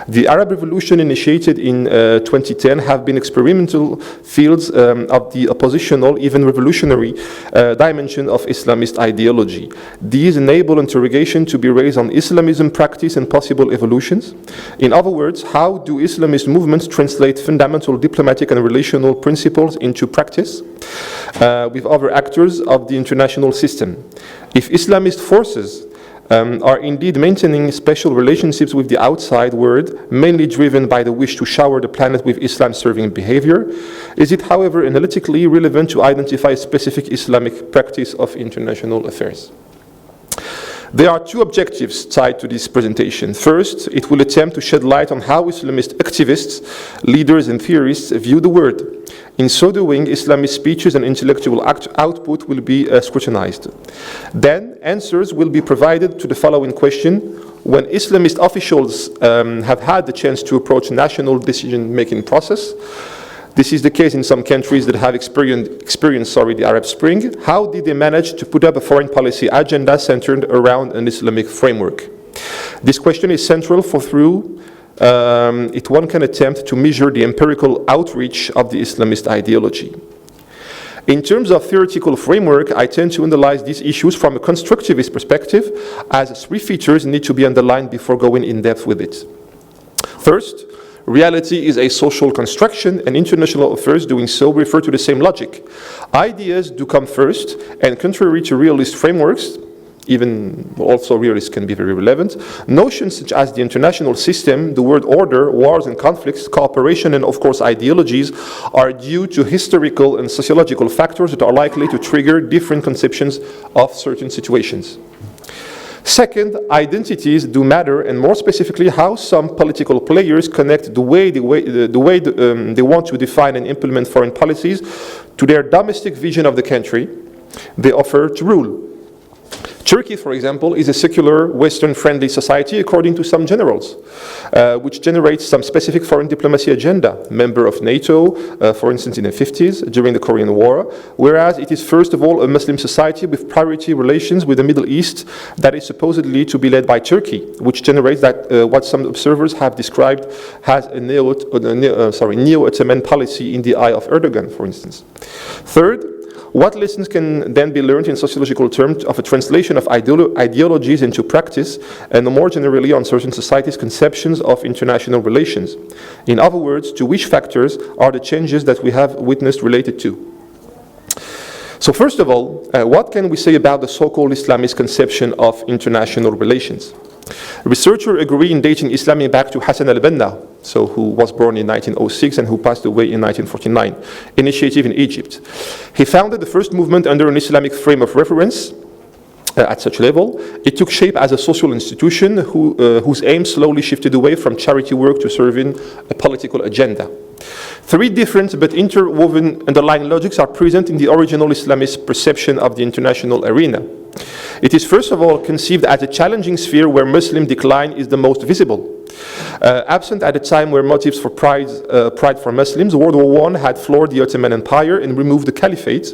The Arab Revolution initiated in 2010 have been experimental fields of the oppositional, even revolutionary dimension of Islamist ideology. These enable interrogation to be raised on Islamism practice and possible evolutions. In other words, how do Islamist movements translate fundamental diplomatic and relational principles into practice with other actors of the international system? If Islamist forces are indeed maintaining special relationships with the outside world, mainly driven by the wish to shower the planet with Islam-serving behavior, is it, however, analytically relevant to identify a specific Islamic practice of international affairs? There are two objectives tied to this presentation. First, it will attempt to shed light on how Islamist activists, leaders and theorists view the world. In so doing, Islamist speeches and intellectual output will be scrutinized. Then, answers will be provided to the following question. When Islamist officials have had the chance to approach national decision-making process, this is the case in some countries that have experienced the Arab Spring, how did they manage to put up a foreign policy agenda centered around an Islamic framework? This question is central for through it one can attempt to measure the empirical outreach of the Islamist ideology. In terms of theoretical framework, I tend to analyze these issues from a constructivist perspective, as three features need to be underlined before going in depth with it. First, reality is a social construction, and international affairs doing so refer to the same logic. Ideas do come first, and contrary to realist frameworks, even also realists can be very relevant, notions such as the international system, the world order, wars and conflicts, cooperation, and of course ideologies are due to historical and sociological factors that are likely to trigger different conceptions of certain situations. Second, identities do matter, and more specifically how some political players connect the way they want to define and implement foreign policies to their domestic vision of the country they offer to rule. Turkey, for example, is a secular, Western-friendly society according to some generals, which generates some specific foreign diplomacy agenda, member of NATO, for instance in the 50s, during the Korean War, whereas it is first of all a Muslim society with priority relations with the Middle East that is supposedly to be led by Turkey, which generates that what some observers have described as a neo-Ottoman policy in the eye of Erdogan, for instance. Third, what lessons can then be learned in sociological terms of a translation of ideologies into practice, and more generally on certain societies' conceptions of international relations? In other words, to which factors are the changes that we have witnessed related to? So first of all, what can we say about the so-called Islamist conception of international relations? Researchers agree in dating Islam back to Hassan al-Banna, who was born in 1906 and who passed away in 1949, initiative in Egypt. He founded the first movement under an Islamic frame of reference. At such level, it took shape as a social institution whose aim slowly shifted away from charity work to serving a political agenda. Three different but interwoven underlying logics are present in the original Islamist perception of the international arena. It is first of all conceived as a challenging sphere where Muslim decline is the most visible. Absent at a time where motives for pride for Muslims, World War I had floored the Ottoman Empire and removed the caliphate.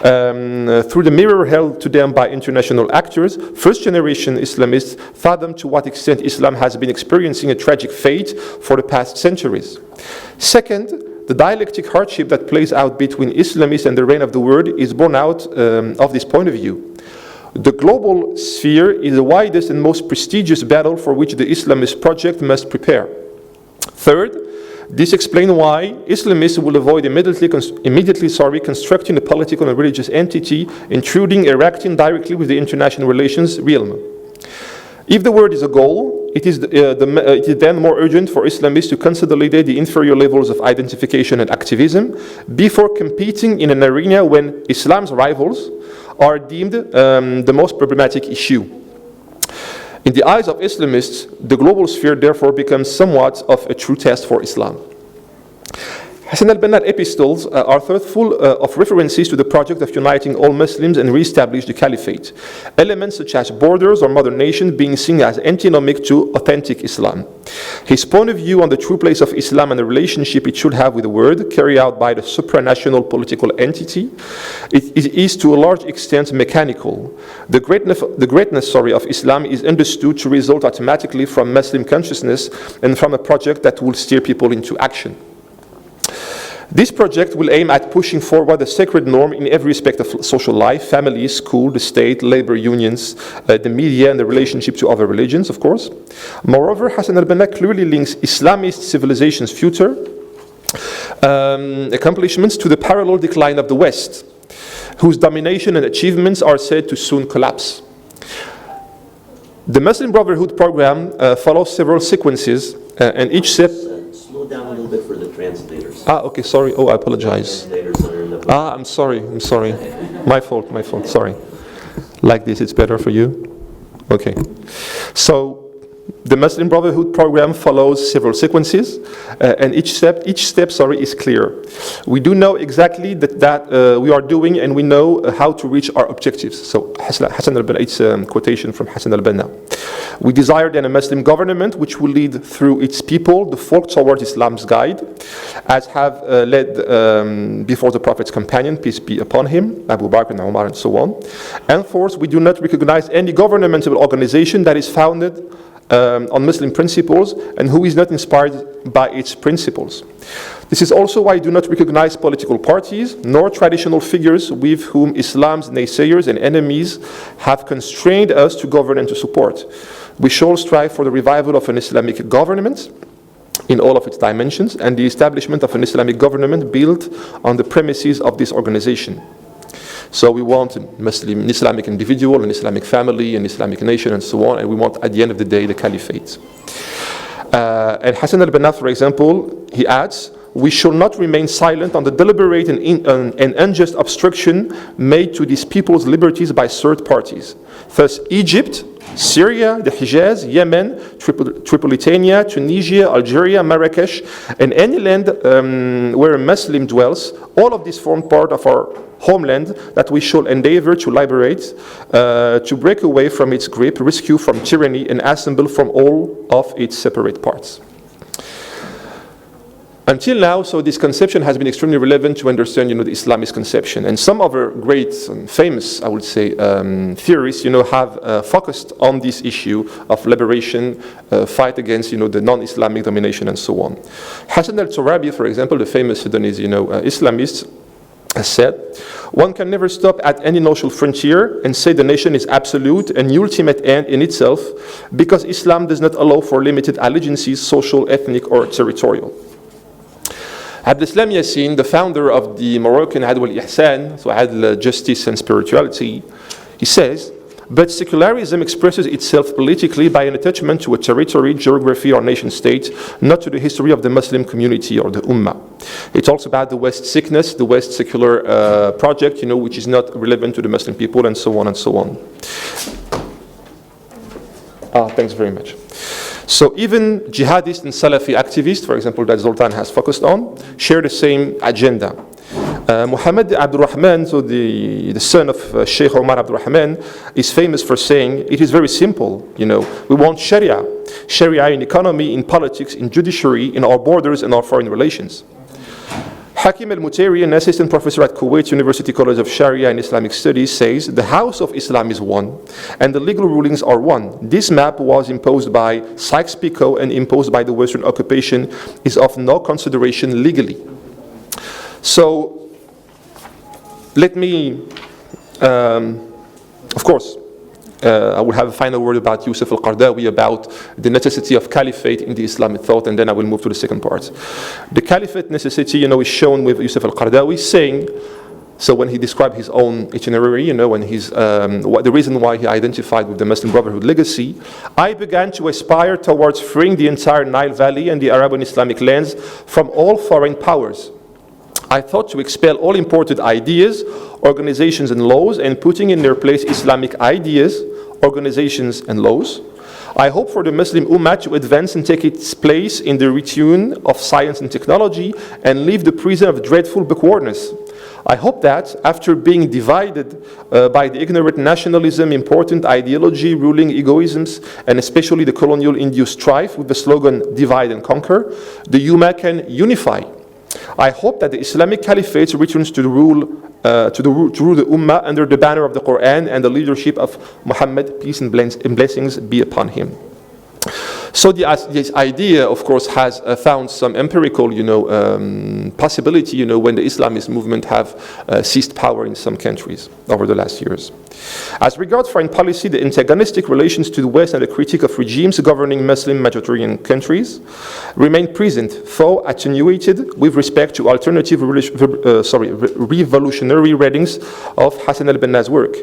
Through the mirror held to them by international actors, first-generation Islamists fathom to what extent Islam has been experiencing a tragic fate for the past centuries. Second, the dialectic hardship that plays out between Islamists and the reign of the world is born out of this point of view. The global sphere is the widest and most prestigious battle for which the Islamist project must prepare. Third, this explains why Islamists will avoid immediately constructing a political and religious entity, intruding, erecting directly with the international relations realm. If the word is a goal, it is then more urgent for Islamists to consolidate the inferior levels of identification and activism before competing in an arena when Islam's rivals are deemed the most problematic issue. In the eyes of Islamists, the global sphere therefore becomes somewhat of a true test for Islam. Hassan al-Banna's epistles are thoughtful of references to the project of uniting all Muslims and re-establish the caliphate. Elements such as borders or modern nation being seen as antinomic to authentic Islam. His point of view on the true place of Islam and the relationship it should have with the world, carried out by the supranational political entity, it is to a large extent mechanical. The greatness of Islam is understood to result automatically from Muslim consciousness and from a project that will steer people into action. This project will aim at pushing forward the sacred norm in every aspect of social life: family, school, the state, labor unions, the media, and the relationship to other religions, of course. Moreover, Hassan al-Banna clearly links Islamist civilization's future accomplishments to the parallel decline of the West, whose domination and achievements are said to soon collapse. The Muslim Brotherhood program follows several sequences, and each step... Slow down a little bit for the translators. Okay, sorry. Oh, I apologize. Translators are in the... I'm sorry. My fault, sorry. Like this, it's better for you? Okay. So, the Muslim Brotherhood program follows several sequences, and each step is clear. We do know exactly that we are doing, and we know how to reach our objectives. So Hassan al-Banna, it's a quotation from Hassan al-Banna. We desire then a Muslim government which will lead through its people the folk towards Islam's guide, as have led before the Prophet's companion, peace be upon him, Abu Bakr and Umar and so on. And fourth, we do not recognize any governmental organization that is founded on Muslim principles and who is not inspired by its principles. This is also why I do not recognize political parties nor traditional figures with whom Islam's naysayers and enemies have constrained us to govern and to support. We shall strive for the revival of an Islamic government in all of its dimensions and the establishment of an Islamic government built on the premises of this organization. So we want an Islamic individual, an Islamic family, an Islamic nation, and so on, and we want, at the end of the day, the caliphate. And Hassan al-Banna, for example, he adds, we shall not remain silent on the deliberate and unjust obstruction made to these people's liberties by third parties. Thus, Egypt, Syria, the Hijaz, Yemen, Tripolitania, Tunisia, Algeria, Marrakesh, and any land where a Muslim dwells, all of these form part of our homeland that we shall endeavor to liberate, to break away from its grip, rescue from tyranny, and assemble from all of its separate parts. Until now, so this conception has been extremely relevant to understand, the Islamist conception. And some other great and famous, I would say, theorists, have focused on this issue of liberation, fight against, the non-Islamic domination, and so on. Hassan al-Turabi, for example, the famous Sudanese, Islamist, has said, one can never stop at any notional frontier and say the nation is absolute and ultimate end in itself, because Islam does not allow for limited allegiances, social, ethnic, or territorial. Abdul Yassin, the founder of the Moroccan Adl al-Ihsan, so Adl, justice and spirituality, he says, but secularism expresses itself politically by an attachment to a territory, geography, or nation state, not to the history of the Muslim community or the Ummah. It's also about the West sickness, the West secular project, which is not relevant to the Muslim people, and so on and so on. Thanks very much. So even jihadist and Salafi activists, for example, that Zoltan has focused on, share the same agenda. Muhammad Abdul, so the son of Sheikh Omar Abdul, is famous for saying, it is very simple, we want Sharia in economy, in politics, in judiciary, in our borders and our foreign relations. Hakim al-Mutairi, an assistant professor at Kuwait University College of Sharia and Islamic Studies, says, the house of Islam is one, and the legal rulings are one. This map was imposed by Sykes-Picot and imposed by the Western occupation is of no consideration legally. So, let me, of course, I will have a final word about Yusuf al-Qaradawi, about the necessity of caliphate in the Islamic thought, and then I will move to the second part. The caliphate necessity, is shown with Yusuf al-Qaradawi saying, so when he described his own itinerary, and his, the reason why he identified with the Muslim Brotherhood legacy, I began to aspire towards freeing the entire Nile Valley and the Arab and Islamic lands from all foreign powers. I thought to expel all imported ideas, organizations and laws, and putting in their place Islamic ideas, organizations, and laws. I hope for the Muslim Ummah to advance and take its place in the retune of science and technology and leave the prison of dreadful backwardness. I hope that, after being divided by the ignorant nationalism, important ideology, ruling egoisms, and especially the colonial-induced strife with the slogan divide and conquer, the Ummah can unify. I hope that the Islamic Caliphate returns to rule the Ummah under the banner of the Quran and the leadership of Muhammad, peace and blessings be upon him. So this idea, of course, has found some empirical, possibility, when the Islamist movement have seized power in some countries over the last years. As regards foreign policy, the antagonistic relations to the West and the critique of regimes governing Muslim Mediterranean countries remain present, though attenuated with respect to alternative revolutionary readings of Hassan al-Banna's work.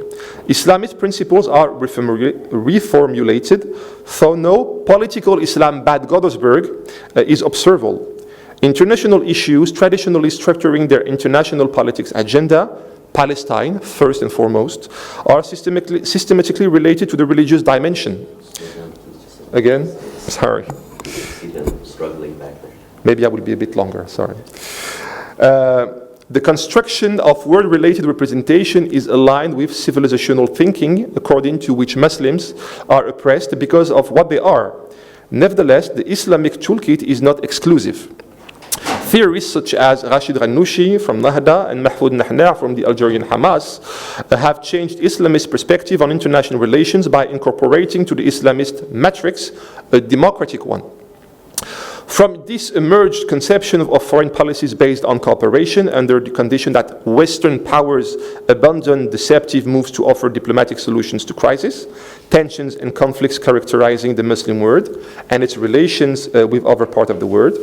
Islamist principles are reformulated, though no political Islam bad Godesberg is observable. International issues traditionally structuring their international politics agenda, Palestine, first and foremost, are systematically related to the religious dimension. Again? Sorry. Struggling back there. Maybe I will be a bit longer, sorry. The construction of world-related representation is aligned with civilizational thinking, according to which Muslims are oppressed because of what they are. Nevertheless, the Islamic toolkit is not exclusive. Theorists such as Rashid Ghannouchi from Nahda and Mahfoud Nahna from the Algerian Hamas have changed Islamist perspective on international relations by incorporating to the Islamist matrix a democratic one. From this emerged conception of foreign policies based on cooperation under the condition that Western powers abandon deceptive moves to offer diplomatic solutions to crisis, tensions and conflicts characterizing the Muslim world and its relations with other parts of the world.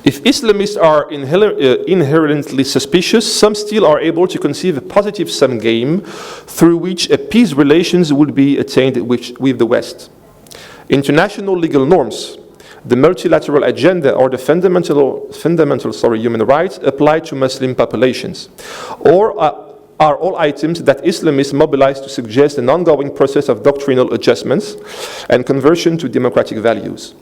If Islamists are inherently suspicious, some still are able to conceive a positive sum game through which a peace relations would be attained with the West. International legal norms, the multilateral agenda, or the fundamental human rights apply to Muslim populations, or are all items that Islamists mobilize to suggest an ongoing process of doctrinal adjustments and conversion to democratic values.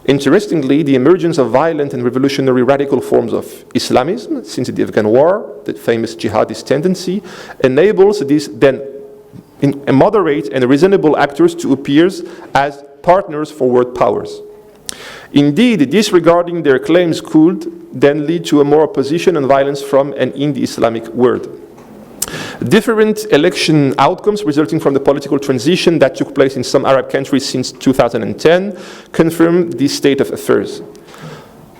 Interestingly, the emergence of violent and revolutionary radical forms of Islamism since the Afghan War, the famous jihadist tendency, enables these then moderate and reasonable actors to appear as partners for world powers. Indeed, disregarding their claims could then lead to a more opposition and violence from and in the Islamic world. Different election outcomes resulting from the political transition that took place in some Arab countries since 2010 confirm this state of affairs.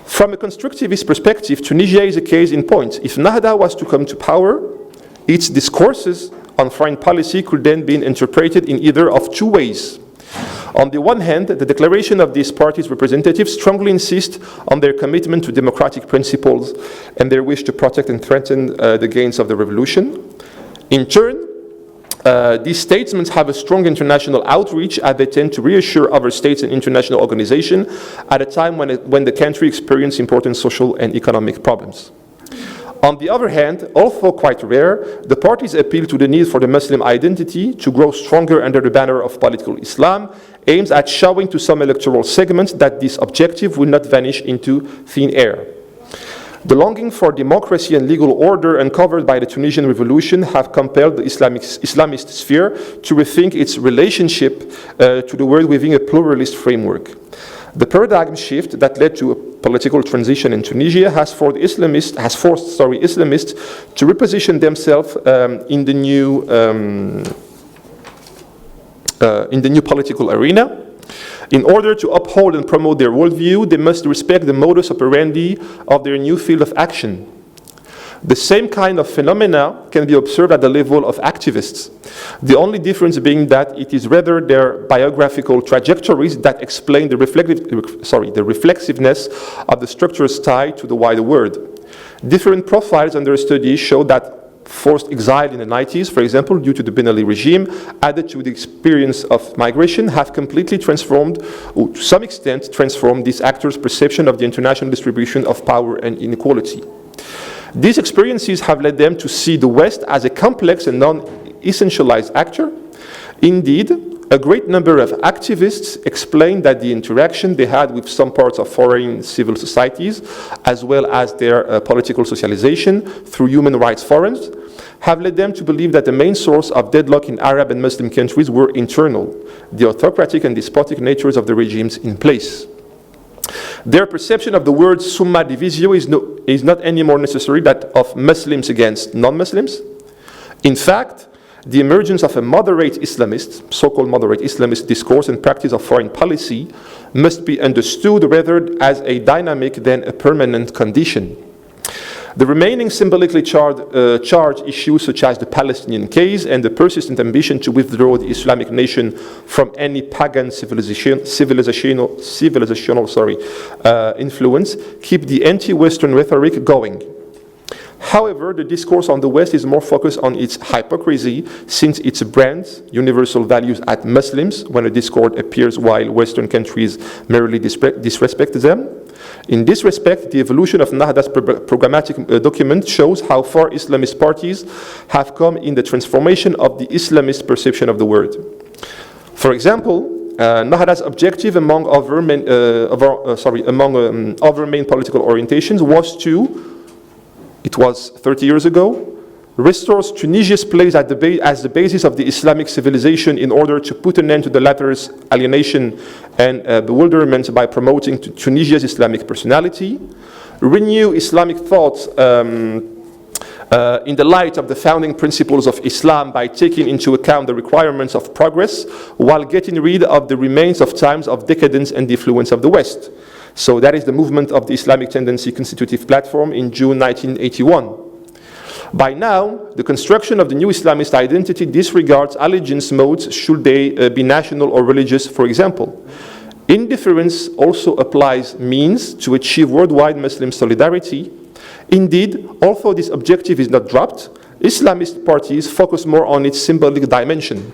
From a constructivist perspective, Tunisia is a case in point. If Nahda was to come to power, its discourses on foreign policy could then be interpreted in either of two ways. On the one hand, the declaration of these parties' representatives strongly insist on their commitment to democratic principles and their wish to protect and threaten the gains of the revolution. In turn, these statements have a strong international outreach as they tend to reassure other states and international organizations at a time when the country experiences important social and economic problems. On the other hand, although quite rare, the parties appeal to the need for the Muslim identity to grow stronger under the banner of political Islam, aims at showing to some electoral segments that this objective will not vanish into thin air. The longing for democracy and legal order uncovered by the Tunisian revolution have compelled the Islamist sphere to rethink its relationship to the world within a pluralist framework. The paradigm shift that led to a political transition in Tunisia has forced Islamists to reposition themselves in the new political arena. In order to uphold and promote their worldview, they must respect the modus operandi of their new field of action. The same kind of phenomena can be observed at the level of activists. The only difference being that it is rather their biographical trajectories that explain the reflexiveness of the structures tied to the wider world. Different profiles under study show that forced exile in the 90s, for example, due to the Ben Ali regime, added to the experience of migration, have completely transformed, or to some extent transformed, these actors' perception of the international distribution of power and inequality. These experiences have led them to see the West as a complex and non-essentialized actor. Indeed, a great number of activists explained that the interaction they had with some parts of foreign civil societies, as well as their political socialization through human rights forums, have led them to believe that the main source of deadlock in Arab and Muslim countries were internal, the autocratic and despotic natures of the regimes in place. Their perception of the word summa divisio is not any more necessary that of Muslims against non-Muslims. In fact, the emergence of a moderate Islamist, so-called moderate Islamist discourse and practice of foreign policy must be understood rather as a dynamic than a permanent condition. The remaining symbolically charged issues such as the Palestinian case and the persistent ambition to withdraw the Islamic nation from any pagan civilizational influence keep the anti-Western rhetoric going. However, the discourse on the West is more focused on its hypocrisy, since its brands universal values at Muslims when a discord appears while Western countries merely disrespect them. In this respect, the evolution of Nahda's programmatic document shows how far Islamist parties have come in the transformation of the Islamist perception of the word. For example, Nahda's objective among other main political orientations was to, it was 30 years ago, restores Tunisia's place as the basis of the Islamic civilization in order to put an end to the latter's alienation and bewilderment by promoting Tunisia's Islamic personality, renew Islamic thought in the light of the founding principles of Islam by taking into account the requirements of progress while getting rid of the remains of times of decadence and the influence of the West. So that is the movement of the Islamic Tendency Constitutive Platform in June 1981. By now, the construction of the new Islamist identity disregards allegiance modes should they be national or religious, for example. Indifference also applies means to achieve worldwide Muslim solidarity. Indeed, although this objective is not dropped, Islamist parties focus more on its symbolic dimension.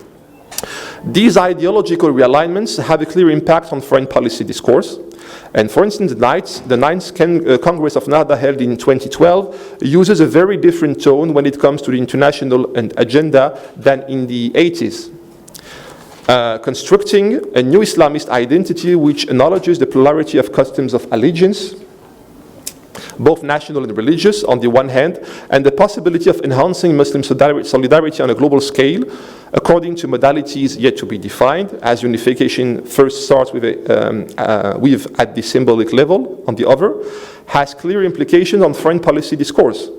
These ideological realignments have a clear impact on foreign policy discourse. And for instance, the Ninth Congress of Nahda held in 2012 uses a very different tone when it comes to the international agenda than in the 80s. Constructing a new Islamist identity which acknowledges the plurality of customs of allegiance, both national and religious on the one hand, and the possibility of enhancing Muslim solidarity on a global scale, according to modalities yet to be defined, as unification first starts with at the symbolic level, on the other, has clear implications on foreign policy discourse.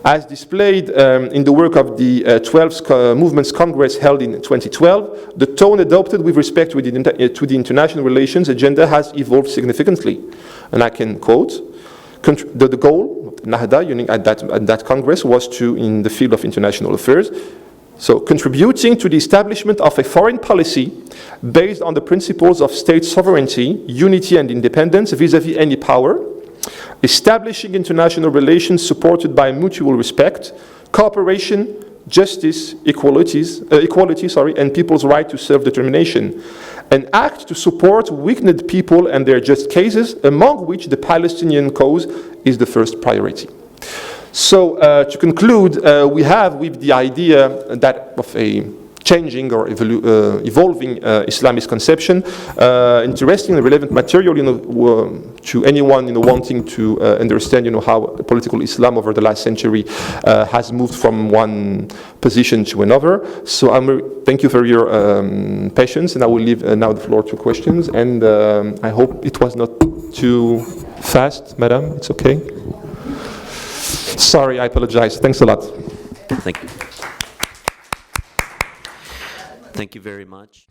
As displayed in the work of the 12th Movements Congress held in 2012, the tone adopted with respect to the international relations agenda has evolved significantly. And I can quote, the goal of Nahda at that Congress was to, in the field of international affairs, so contributing to the establishment of a foreign policy based on the principles of state sovereignty, unity and independence vis-à-vis any power, establishing international relations supported by mutual respect, cooperation, justice, equality, and people's right to self-determination. An act to support weakened people and their just cases, among which the Palestinian cause is the first priority. So to conclude, we have with the idea that of a changing or evolving Islamist conception, interesting and relevant material, to anyone wanting to understand, how political Islam over the last century has moved from one position to another. So thank you for your patience, and I will leave now the floor to questions. And I hope it was not too fast, madam. It's okay. Sorry, I apologize. Thanks a lot. Thank you. Thank you very much.